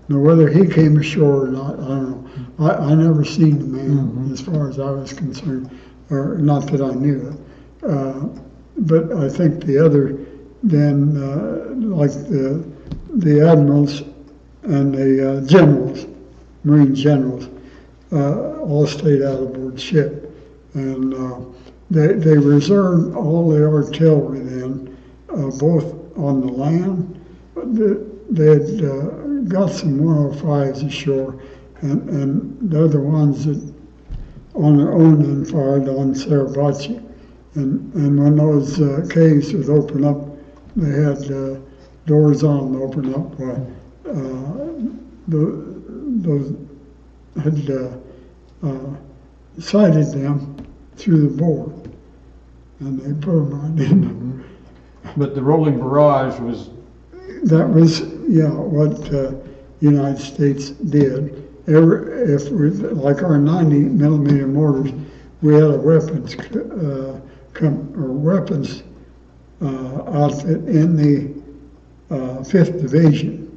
Now, whether he came ashore or not, I don't know. I never seen the man as far as I was concerned, or not that I knew it. But I think the other, then, like the admirals and the generals, Marine generals, all stayed out aboard ship. And they reserved all the artillery then, both on the land. They had got some 105s ashore, and they're the ones that on their own then fired on Sarabachi. And when those caves would open up, they had doors on them open up. Those had sighted them through the board, and they put them right in. But the rolling barrage was... That was, what the United States did. If we, like our 90 millimeter mortars, we had a weapons outfit in the 5th Division,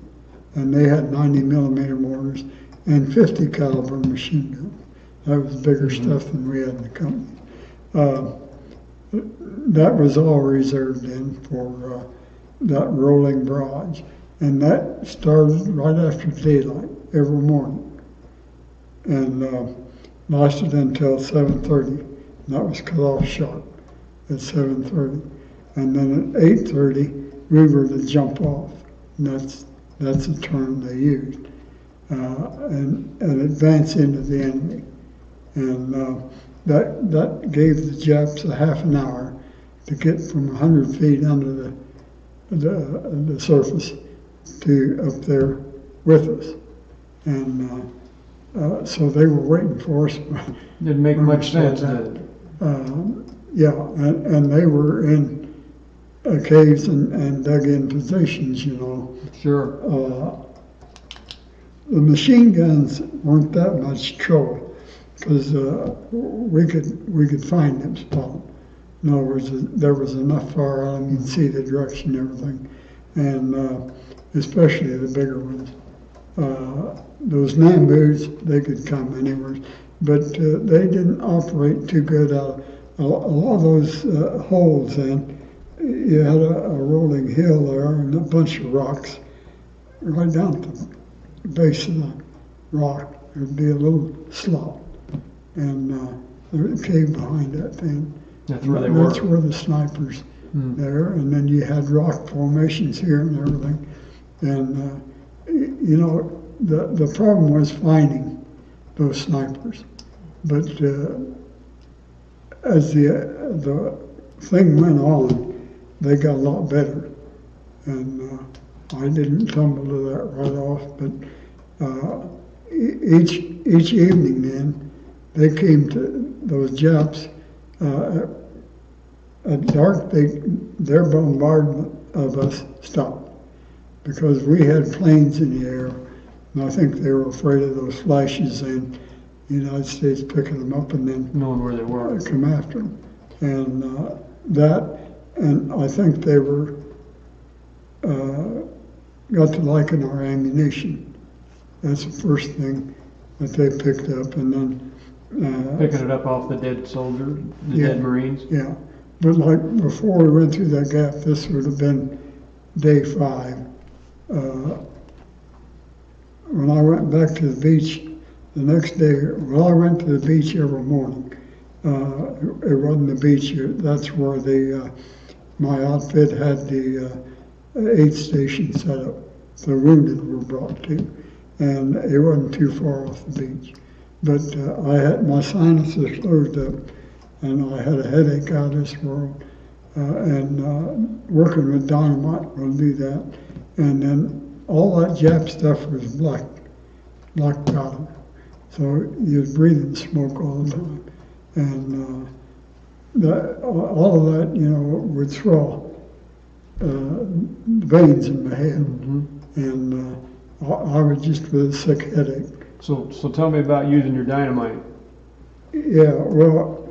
and they had 90 millimeter mortars and 50 caliber machine guns. That was bigger stuff than we had in the company. That was all reserved in for that rolling barrage, and that started right after daylight every morning, and lasted until 7:30. That was cut off sharp at 7:30, and then at 8:30 we were to jump off. And that's the term they used, and advance into the enemy, and that gave the Japs a half an hour to get from 100 feet under the surface to up there with us, and so they were waiting for us. Didn't make much sense, did it? And they were in caves and dug in positions, Sure. The machine guns weren't that much trouble because we could find them spot. In other words, there was enough fire on them, you'd see the direction and everything, and especially the bigger ones. Those Nambus, they could come anywhere, but they didn't operate too good out. A lot of those holes then, you had a rolling hill there and a bunch of rocks. Right down at the base of the rock, there'd be a little slot, and there's a cave behind that thing. That's where they were. That's where the snipers there, and then you had rock formations here and everything. And the problem was finding those snipers. But as the thing went on, they got a lot better, and I didn't tumble to that right off. But each evening then, they came to those Japs, at dark, their bombardment of us stopped because we had planes in the air, and I think they were afraid of those flashes and the United States picking them up and then knowing where they were, come after them. And and I think they were got to liking our ammunition. That's the first thing that they picked up, and then picking it up off the dead soldier, the dead Marines. Yeah, but like before we went through that gap, this would have been day 5. When I went back to the beach the next day, well, I went to the beach every morning. It wasn't the beach. That's where my outfit had the aid station set up. The wounded were brought to, and it wasn't too far off the beach. But I had my sinuses closed up, and I had a headache out of this world. And working with dynamite will do that. And then all that Jap stuff was black powder. So you was breathing smoke all the time. And all of that, would swell veins in my head. Mm-hmm. And I was just with a sick headache. So tell me about using your dynamite. Yeah, well,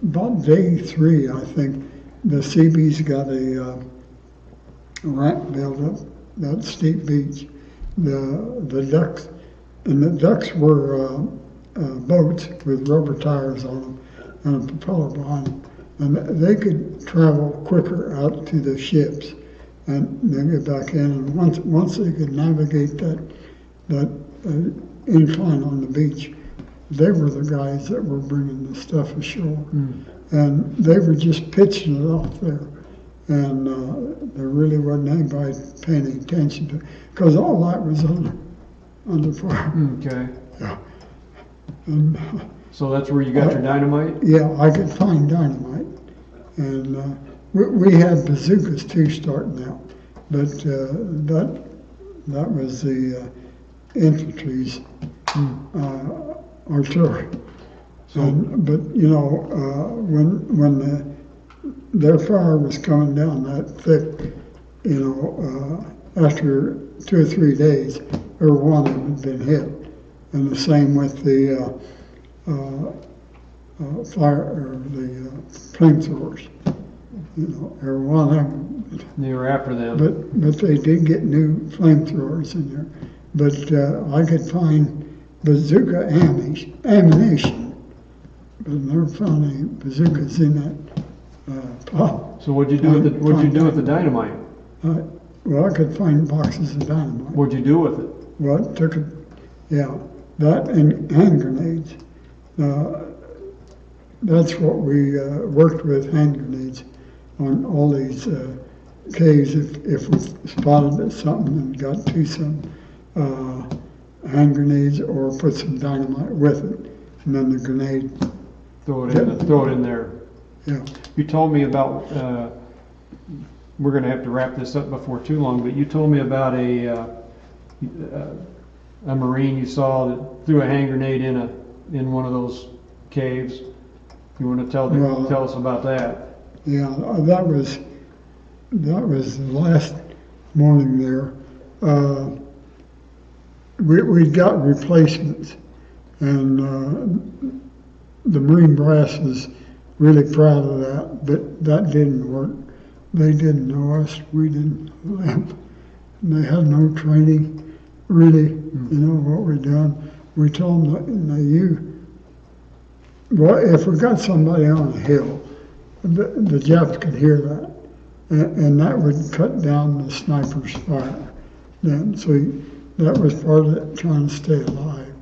about day 3, I think, the Seabees got a ramp built up that steep beach. The ducks, and the ducks were boats with rubber tires on them and a propeller behind them, and they could travel quicker out to the ships and then get back in. And once they could navigate that incline on the beach, they were the guys that were bringing the stuff ashore. And they were just pitching it off there. And there really wasn't anybody paying any attention to it, because all that was under fire. Okay. Yeah. And, so that's where you got your dynamite? Yeah, I could find dynamite. And we had bazookas too starting out, but that was the infantry's artillery. So, But when their fire was coming down that thick, after 2 or 3 days, every one of them had been hit. And the same with the fire or the flamethrowers. Every one of them. they were after them. But they did get new flamethrowers in there. But I could find bazooka ammunition, but I never found any bazookas in that pot. So what'd you do with the dynamite? Well, I could find boxes of dynamite. What'd you do with it? Well, took it, yeah, that and hand grenades. That's what we worked with, hand grenades, on all these caves. If we spotted something and got to some hand grenades, or put some dynamite with it, and then the grenade. Throw it in there. Yeah. You told me about. We're going to have to wrap this up before too long, but you told me about a Marine you saw that threw a hand grenade in one of those caves. You want to tell us about that? Yeah, that was the last morning there. We got replacements, and the Marine brass was really proud of that, but that didn't work. They didn't know us, we didn't know them. And they had no training, really, what we're doing. We told them, if we got somebody on a hill, the Japs could hear that, and that would cut down the sniper's fire. Then, so that was part of it, trying to stay alive.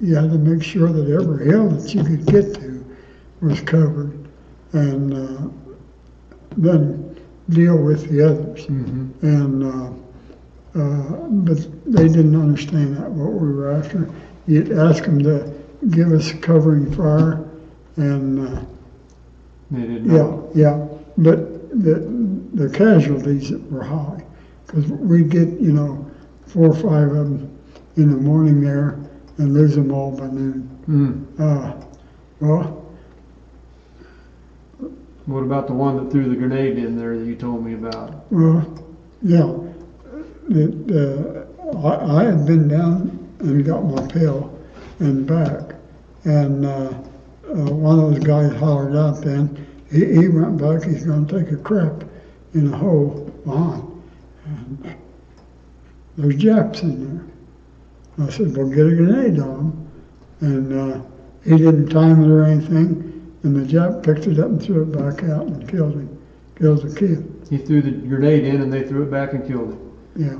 You had to make sure that every hill that you could get to was covered, and then deal with the others. Mm-hmm. And but they didn't understand that, what we were after. You'd ask them to give us covering fire, and they didn't know. Yeah, but the casualties were high, because we'd get 4 or 5 of them in the morning there and lose them all by noon. Well, What about the one that threw the grenade in there that you told me about? well, yeah. I had been down and got my pail and back, and one of those guys hollered out then. He went back, he's going to take a crap in a hole behind. And there's Japs in there. I said, well, get a grenade on him. And he didn't time it or anything. And the Jap picked it up and threw it back out and killed him. Killed the kid. He threw the grenade in and they threw it back and killed him. Yeah.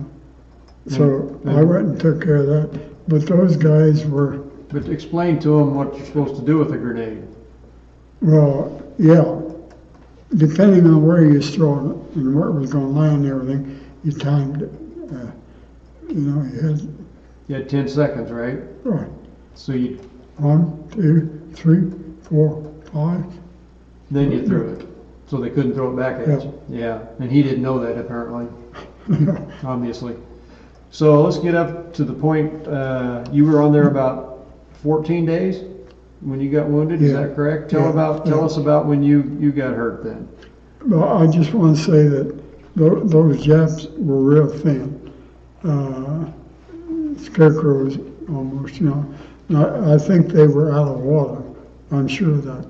So I went and took care of that. But those guys were... But explain to them what you're supposed to do with a grenade. Well, yeah. Depending on where you was throwing it and where it was going to land and everything, you timed it. You had 10 seconds, right? Right. So you... 1, 2, 3, 4, 5. Then you threw it. So they couldn't throw it back at you. Yeah. And he didn't know that apparently. Obviously. So let's get up to the point, you were on there about 14 days when you got wounded, is that correct? Tell us about when you got hurt then. Well, I just want to say that those Japs were real thin. Scarecrows almost, I think they were out of water. I'm sure of that.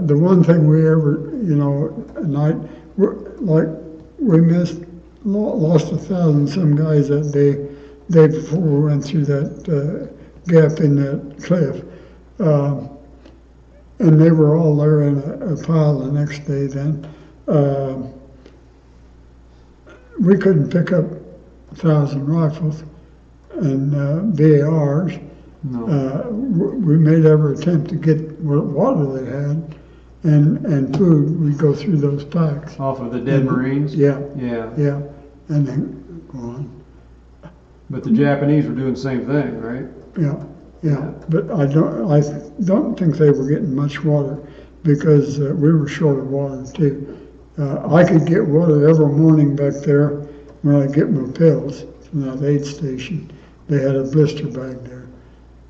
The one thing we ever, at night, we lost 1,000 some guys that day before we went through that gap in that cliff. And they were all there in a pile the next day then. We couldn't pick up 1,000 rifles and BARs. No. We made every attempt to get what water they had and food. We'd go through those packs. Off of the dead Marines? Yeah. Yeah. Yeah. And then go on. But the Japanese were doing the same thing, right? Yeah. Yeah. But I don't think they were getting much water because we were short of water too. I could get water every morning back there when I get my pills from that aid station. They had a blister bag there.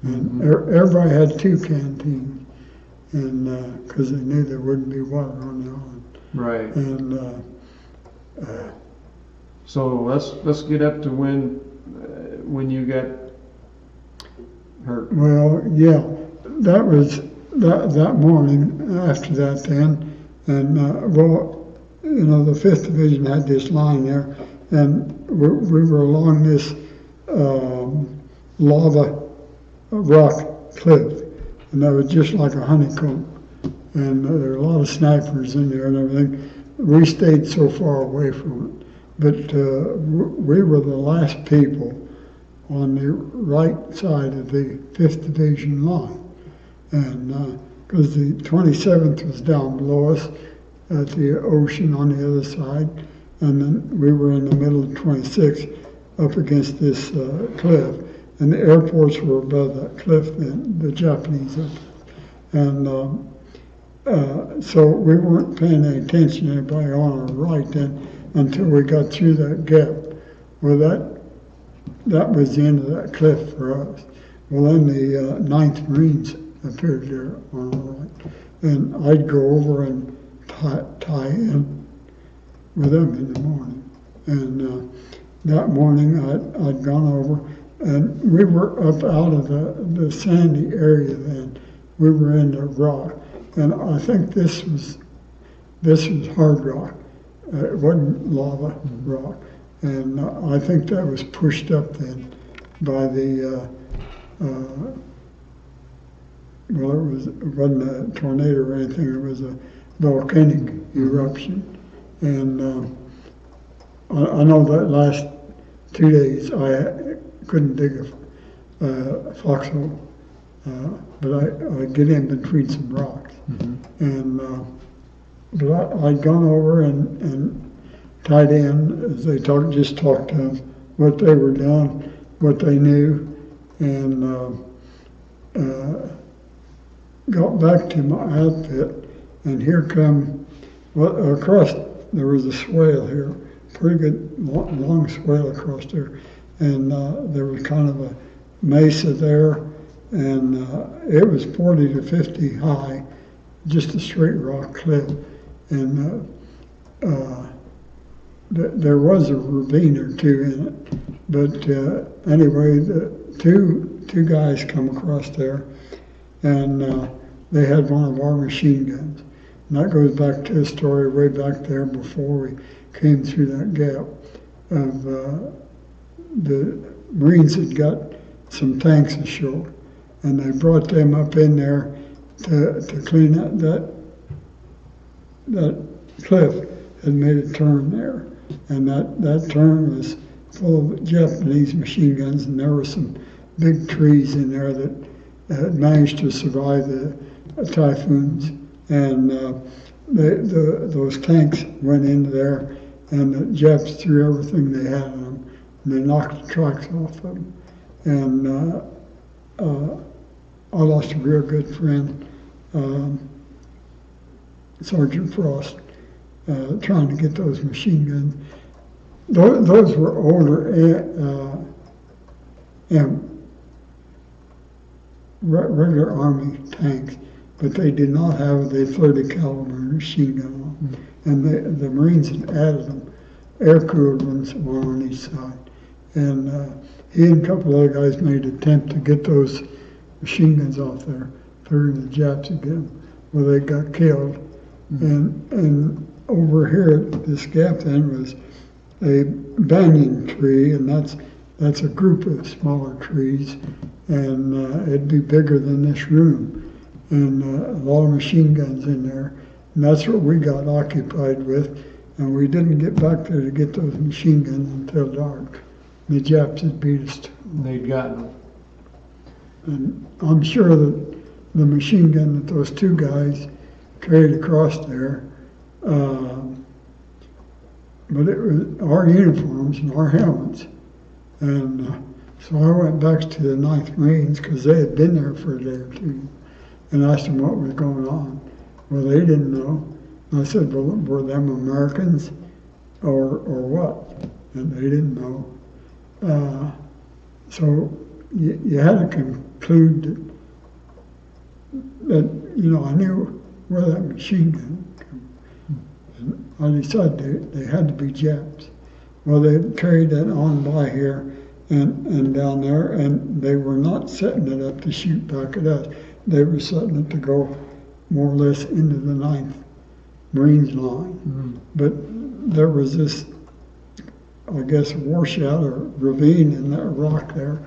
And everybody had 2 canteens, and because they knew there wouldn't be water on the island. Right. And so let's get up to when you got hurt. well, yeah, that was that morning after that then, and the 5th Division had this line there, and we were along this lava rock cliff, and that was just like a honeycomb, and there were a lot of snipers in there and everything. We stayed so far away from it, but we were the last people on the right side of the 5th Division line, and because the 27th was down below us at the ocean on the other side, and then we were in the middle of 26th up against this cliff. And the airports were above that cliff, and the Japanese up. And so we weren't paying any attention to anybody on our right then until we got through that gap. Well, that was the end of that cliff for us. Well, then the 9th Marines appeared there on our right. And I'd go over and tie in with them in the morning. And that morning I'd gone over. And we were up out of the sandy area then. We were in the rock. And I think this was hard rock. It wasn't lava rock. And I think that was pushed up then by the, it wasn't a tornado or anything, it was a volcanic eruption. And I know that last 2 days I couldn't dig a foxhole, but I get in between some rocks. And but I'd gone over and tied in as they just talked to them what they were doing, what they knew, and got back to my outfit. And here come, across there was a swale here, pretty good long swale across there. and there was kind of a mesa there, and it was 40 to 50 high, just a straight rock cliff, and there was a ravine or two in it, but anyway, the two guys come across there, and they had one of our machine guns. And that goes back to a story way back there before we came through that gap of the Marines had got some tanks ashore, and they brought them up in there to clean up that cliff had made a turn there, and that turn was full of Japanese machine guns, and there were some big trees in there that had managed to survive the typhoons, and those tanks went into there, and the Japs threw everything they had in them, and they knocked the tracks off of them, and I lost a real good friend, Sergeant Frost, trying to get those machine guns. Those were older regular Army tanks, but they did not have the 30 caliber machine gun on. And the Marines had added them, air-cooled ones, one on each side. And he and a couple other guys made an attempt to get those machine guns off there, figuring the Japs would get them. Well, they got killed. And over here at this gap then was a banyan tree, and that's a group of smaller trees, and it'd be bigger than this room, and a lot of machine guns in there, and that's what we got occupied with, and we didn't get back there to get those machine guns until dark. The Japs had beat us to them. They'd gotten them. And I'm sure that the machine gun that those two guys carried across there, but it was our uniforms and our helmets. And so I went back to the 9th Marines, because they had been there for a day or two, and asked them what was going on. Well, they didn't know. And I said, well, were them Americans or what? And they didn't know. So you had to conclude that, I knew where that machine gun came. And I decided they had to be Japs. Well, they carried that on by here and down there, and they were not setting it up to shoot back at us. They were setting it to go more or less into the 9th Marines line. But there was this, I guess, washout or ravine in that rock there,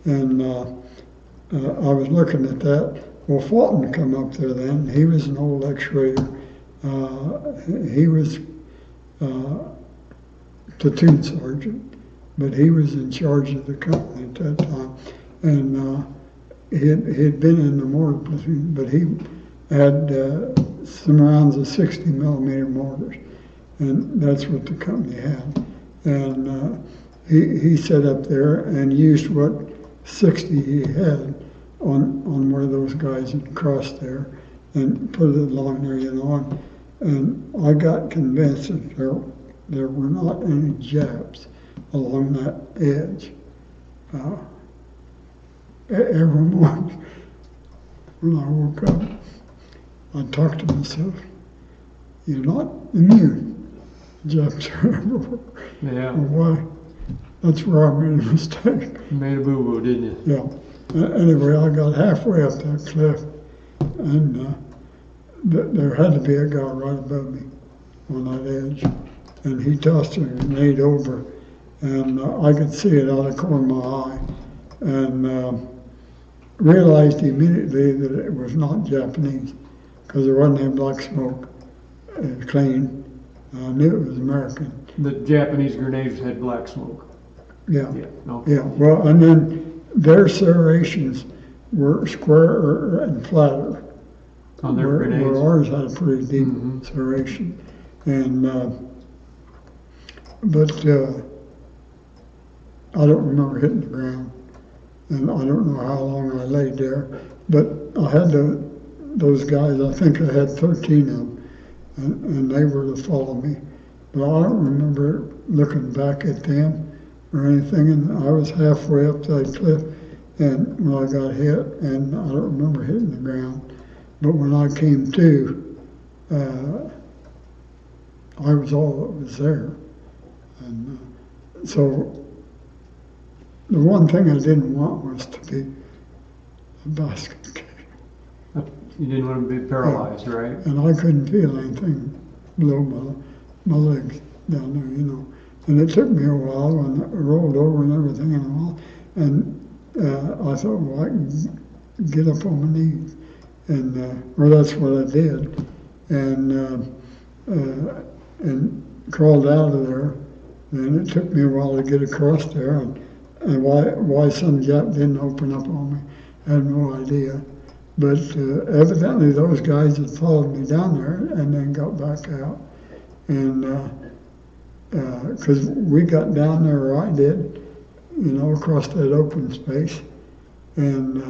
and I was looking at that. Well, Fulton come up there then. He was an old ex-raider. He was platoon sergeant, but he was in charge of the company at that time, and he had been in the mortar platoon, but he had some rounds of 60 millimeter mortars, and that's what the company had. And he set up there and used what 60 he had on where those guys had crossed there, and put it along there, and I got convinced that there were not any Japs along that edge. Every morning when I woke up, I talked to myself, you're not immune. Japs are everywhere. Yeah. Well, why? That's where I made a mistake. You made a boo-boo, didn't you? Yeah. Anyway, I got halfway up that cliff, and there had to be a guy right above me on that edge, and he tossed a grenade over, and I could see it out of the corner of my eye, and realized immediately that it was not Japanese, because there wasn't any black smoke. It was clean. I knew it was American. The Japanese grenades had black smoke. Yeah. Yeah. No. Yeah. Well, and then their serrations were square and flatter. On their grenades. Where ours had a pretty deep serration, and but I don't remember hitting the ground, and I don't know how long I laid there. But I had those guys. I think I had 13 of them, and they were to follow me. But I don't remember looking back at them or anything, and I was halfway up that cliff, and when I got hit, and I don't remember hitting the ground, but when I came to, I was all that was there. And so the one thing I didn't want was to be a basket case. You didn't want to be paralyzed, right? And I couldn't feel anything below my legs down there, you know. And it took me a while when I rolled over and everything and I thought, well, I can get up on my knees. And, or that's what I did. And crawled out of there. And it took me a while to get across there. And why some Jap didn't open up on me, I had no idea. But evidently those guys had followed me down there and then got back out. And because we got down there, or I did, you know, across that open space. And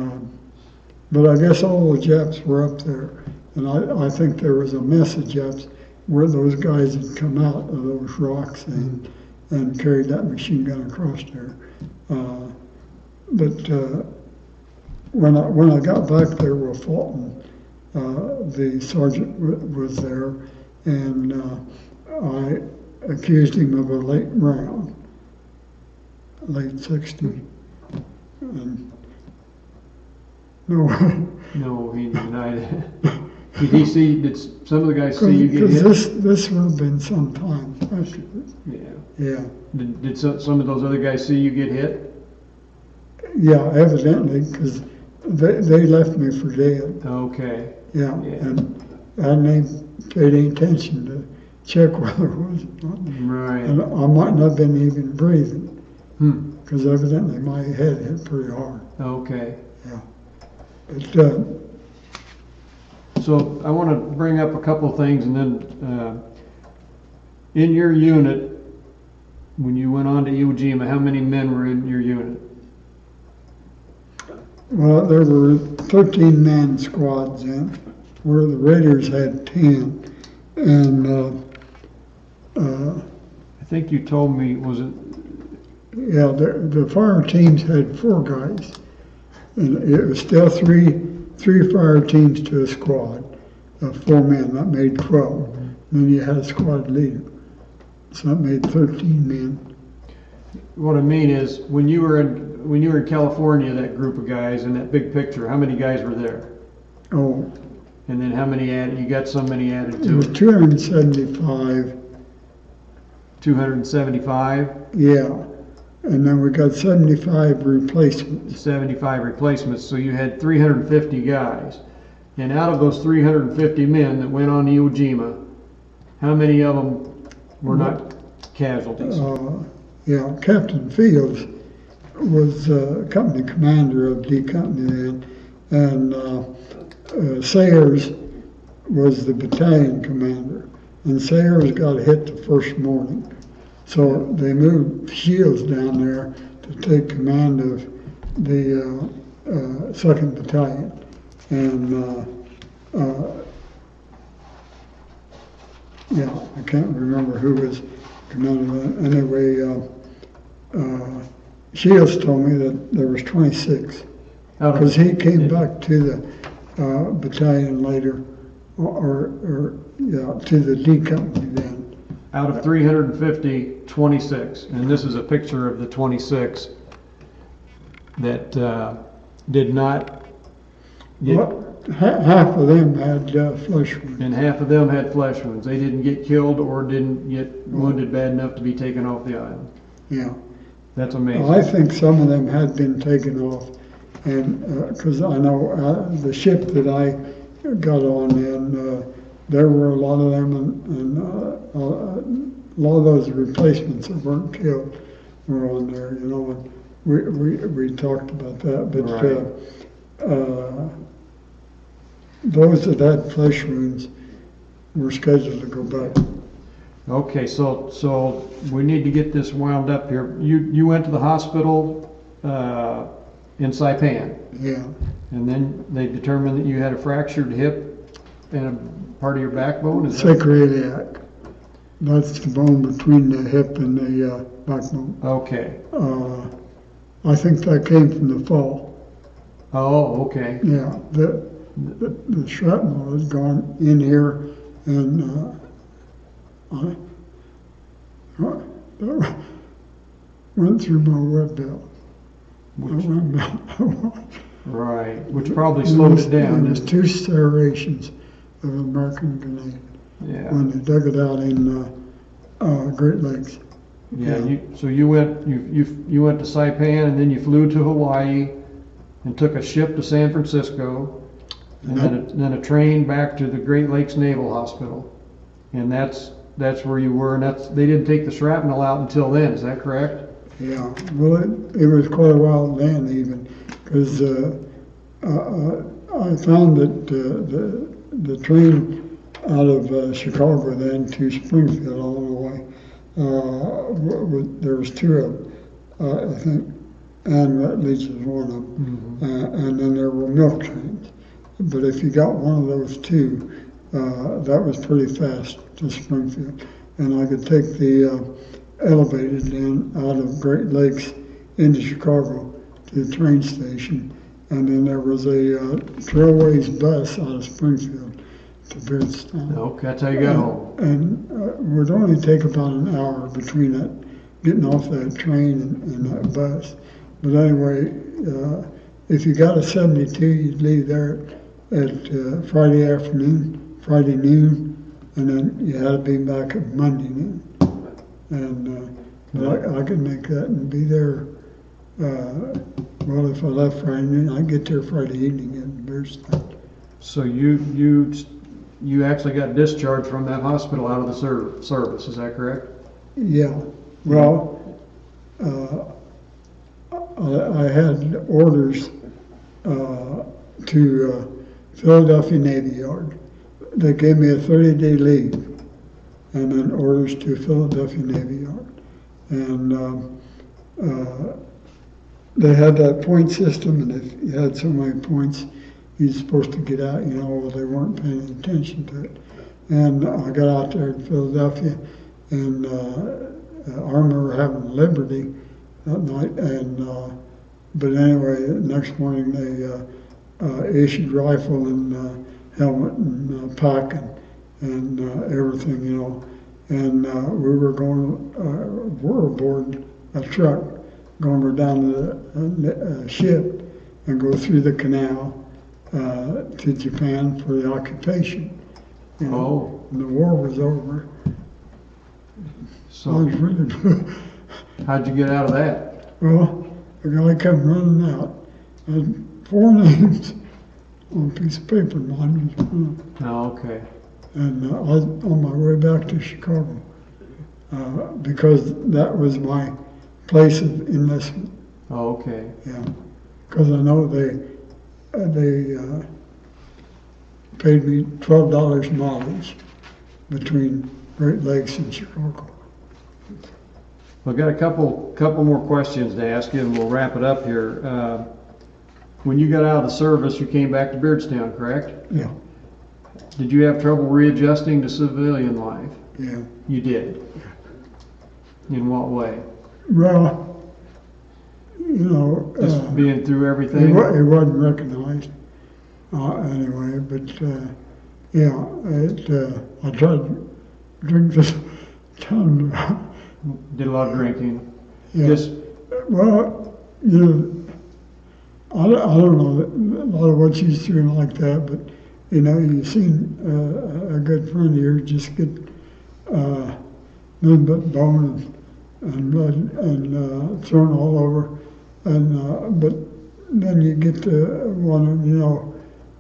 but I guess all the Japs were up there. And I think there was a mess of Japs where those guys had come out of those rocks and carried that machine gun across there. But when I got back there with Fulton, the sergeant was there, and I accused him of a late round, late 60. And no, he denied it. Did some of the guys see you get hit? Because this would have been some time after this. Yeah. Did some of those other guys see you get hit? Yeah, evidently, because they left me for dead. Okay. Yeah. And I hadn't paid any attention to check whether it was or not. Right. And I might not have been even breathing, because evidently my head hit pretty hard. Okay. Yeah. But, so I want to bring up a couple of things, and then in your unit, when you went on to Iwo Jima, how many men were in your unit? well, there were 13-man squads in, where the Raiders had 10. And I think you told me, was it? yeah, the fire teams had 4 guys, and it was still three fire teams to a squad of 4 men. That made 12. And then you had a squad leader, so that made 13 men. What I mean is, when you were in California, that group of guys in that big picture, how many guys were there? Oh, And then how many added? You got so many added it to was it? 275. 275? Yeah, and then we got 75 replacements. 75 replacements, so you had 350 guys. And out of those 350 men that went on to Iwo Jima, how many of them were not casualties? Yeah, Captain Fields was company commander of D Company then, and Sayers was the battalion commander. And Sayers got hit the first morning. So they moved Shields down there to take command of the 2nd Battalion. And yeah, I can't remember who was commander. Anyway, Shields told me that there was 26. Because he came back to the battalion later, or to the D Company then. Out of 350, 26. And this is a picture of the 26 that did not get... Half of them had flesh wounds. And half of them had flesh wounds. They didn't get killed or didn't get wounded bad enough to be taken off the island. Yeah. That's amazing. Well, I think some of them had been taken off. And because I know the ship that I got on in, there were a lot of them, and a lot of those replacements that weren't killed were on there, you know, and we talked about that. But Right. Those that had flesh wounds were scheduled to go back. Okay, so we need to get this wound up here. You went to the hospital in Saipan. Yeah. And then they determined that you had a fractured hip and a part of your backbone? Is that... Sacroiliac. That's the bone between the hip and the backbone. Okay. I think that came from the fall. Oh, okay. Yeah, the shrapnel has gone in here, and I went through my web belt. Right, which probably slowed it down. There was 2 serrations of American grenade when they dug it out in Great Lakes. Yeah. So you went to Saipan, and then you flew to Hawaii, and took a ship to San Francisco, and then a train back to the Great Lakes Naval Hospital, and that's where you were. And they didn't take the shrapnel out until then. Is that correct? Yeah. Well, it was quite a while then, even, because I found that the train out of Chicago then to Springfield, Illinois, there was 2 of them, I think. Ann Rutledge was one of them, and then there were milk trains. But if you got one of those 2, that was pretty fast to Springfield, and I could take the elevated then out of Great Lakes into Chicago to the train station, and then there was a Trailways bus out of Springfield to Beardstown. Okay, that's how you got home. And it would only take about an hour between that, getting off that train and that bus. But anyway, if you got a 72, you'd leave there at Friday noon, and then you had to be back at Monday noon. And I could make that and be there. Well, if I left Friday noon, I'd get there Friday evening in Beardstown. So you actually got discharged from that hospital out of the service, is that correct? Yeah. Well, I had orders to Philadelphia Navy Yard. They gave me a 30-day leave, and then orders to Philadelphia Navy Yard. And they had that point system, and if you had so many points, you're supposed to get out. Well, they weren't paying attention to it. And I got out there in Philadelphia, and I remember having Liberty that night. And but anyway, the next morning they issued rifle and helmet and pack and everything, And we were aboard a truck, going to go down to the ship and go through the canal to Japan for the occupation. And the war was over. So I was really good. How'd you get out of that? Well, the guy kept running out. I had 4 names on a piece of paper. Mine was one. Okay. And I was on my way back to Chicago because that was my place of enlistment. Okay. Yeah, because I know they paid me $12 mileage between Great Lakes and Chicago. I've got a couple more questions to ask you, and we'll wrap it up here. When you got out of the service, you came back to Beardstown, correct? Yeah. Did you have trouble readjusting to civilian life? Yeah. You did? In what way? Well, Just being through everything? It wasn't recognized anyway, but I tried to drink this ton. Did a lot of drinking? Yeah. Well, I don't know a lot of what she's doing like that, but you've seen a good friend of yours just get nothing but bone and blood and thrown all over, and but then you get to wondering,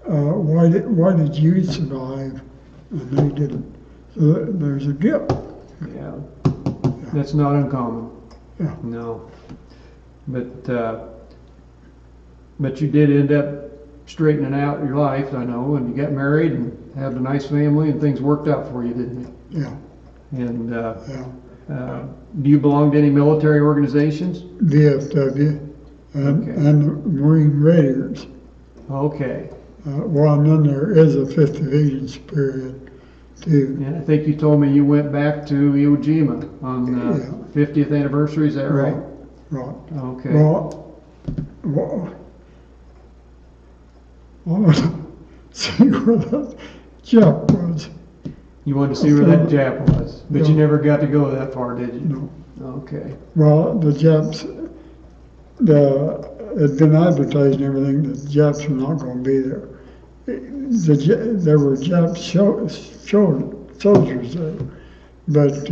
why did you survive and they didn't? So there's a guilt. Yeah. That's not uncommon. Yeah. No. But you did end up straightening out your life, I know, and you got married and had a nice family, and things worked out for you, didn't you? Yeah. And do you belong to any military organizations? VFW and the Marine Raiders. Okay. And then there is a 5th Division Superior too. And I think you told me you went back to Iwo Jima on the Yeah. 50th anniversary, is that right? Right. Okay. Well, I want to see where that Jap was. You wanted to see where that Jap was, but you Yeah. never got to go that far, did you? No. Okay. Well, the Japs, it had been advertised and everything that the Japs were not going to be there. There were Jap soldiers there, but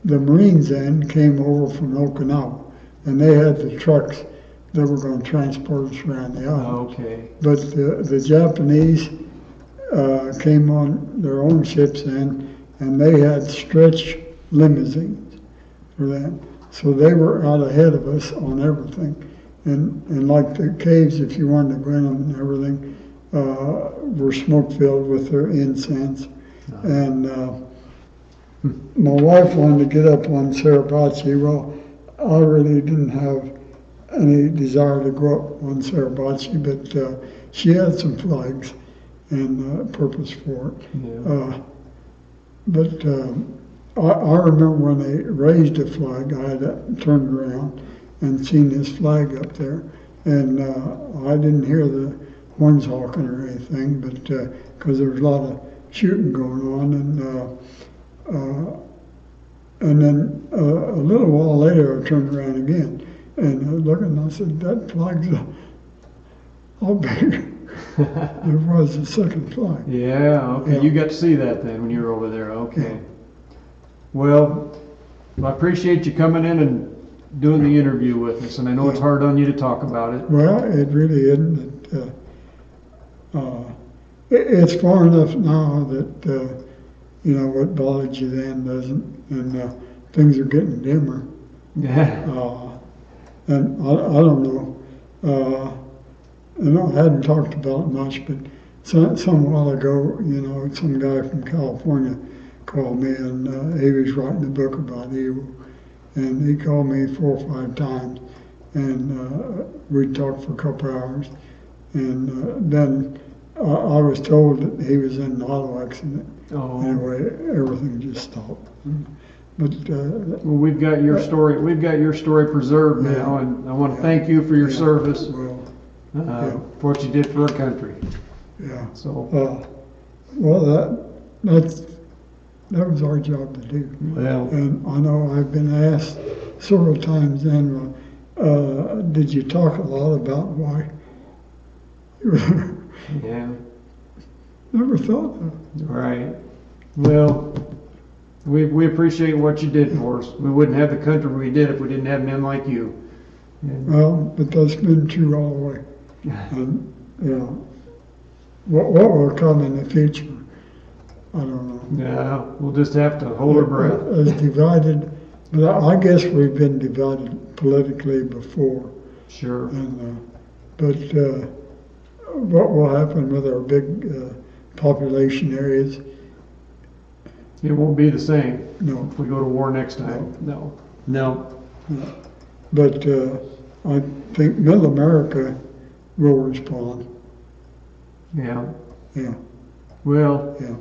the Marines then came over from Okinawa, and they had the trucks that were going to transport us around the island. Okay. But the Japanese came on their own ships then, and they had stretch limousines for them. So they were out ahead of us on everything. And like the caves, if you wanted to go in them and everything, were smoke filled with their incense. And my wife wanted to get up on Suribachi. Well, I really didn't have any desire to go up on Suribachi, but she had some flags and purpose for it. Yeah. But I remember when they raised the flag, I had turned around and seen this flag up there, and I didn't hear the horns honking or anything, but because there was a lot of shooting going on, and then a little while later I turned around again and looked, and I said, "That flag's all big." There was a second flag. Yeah, okay. Yeah. You got to see that then when you were over there. Okay. Well, I appreciate you coming in and doing the interview with us, and I know it's hard on you to talk about it. Well, it really isn't. It's far enough now that what bothered you then doesn't, and things are getting dimmer. Yeah. And I don't know. I hadn't talked about it much, but some while ago, some guy from California called me, and he was writing a book about Iwo, and he called me 4 or 5 times, and we talked for a couple hours, and then I was told that he was in an auto accident. Oh. Anyway, everything just stopped. But Well, we've got your story. We've got your story preserved now, and I want to thank you for your service, for what you did for our country. Yeah. So. Well, that was our job to do. Well. And I know I've been asked several times then, did you talk a lot about why you were there? Yeah. Never thought of it. Right. Well, we appreciate what you did for us. We wouldn't have the country we did if we didn't have men like you. Well, but that's been true all the way. And, what will come in the future, I don't know. Yeah, we'll just have to hold our breath. As divided, but I guess we've been divided politically before. Sure. And, but what will happen with our big population areas? It won't be the same. No. If we go to war next time. No. But I think Middle America will respond. Yeah. Yeah. Well, Yeah.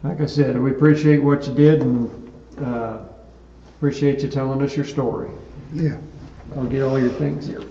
like I said, we appreciate what you did, and appreciate you telling us your story. Yeah. I'll get all your things here.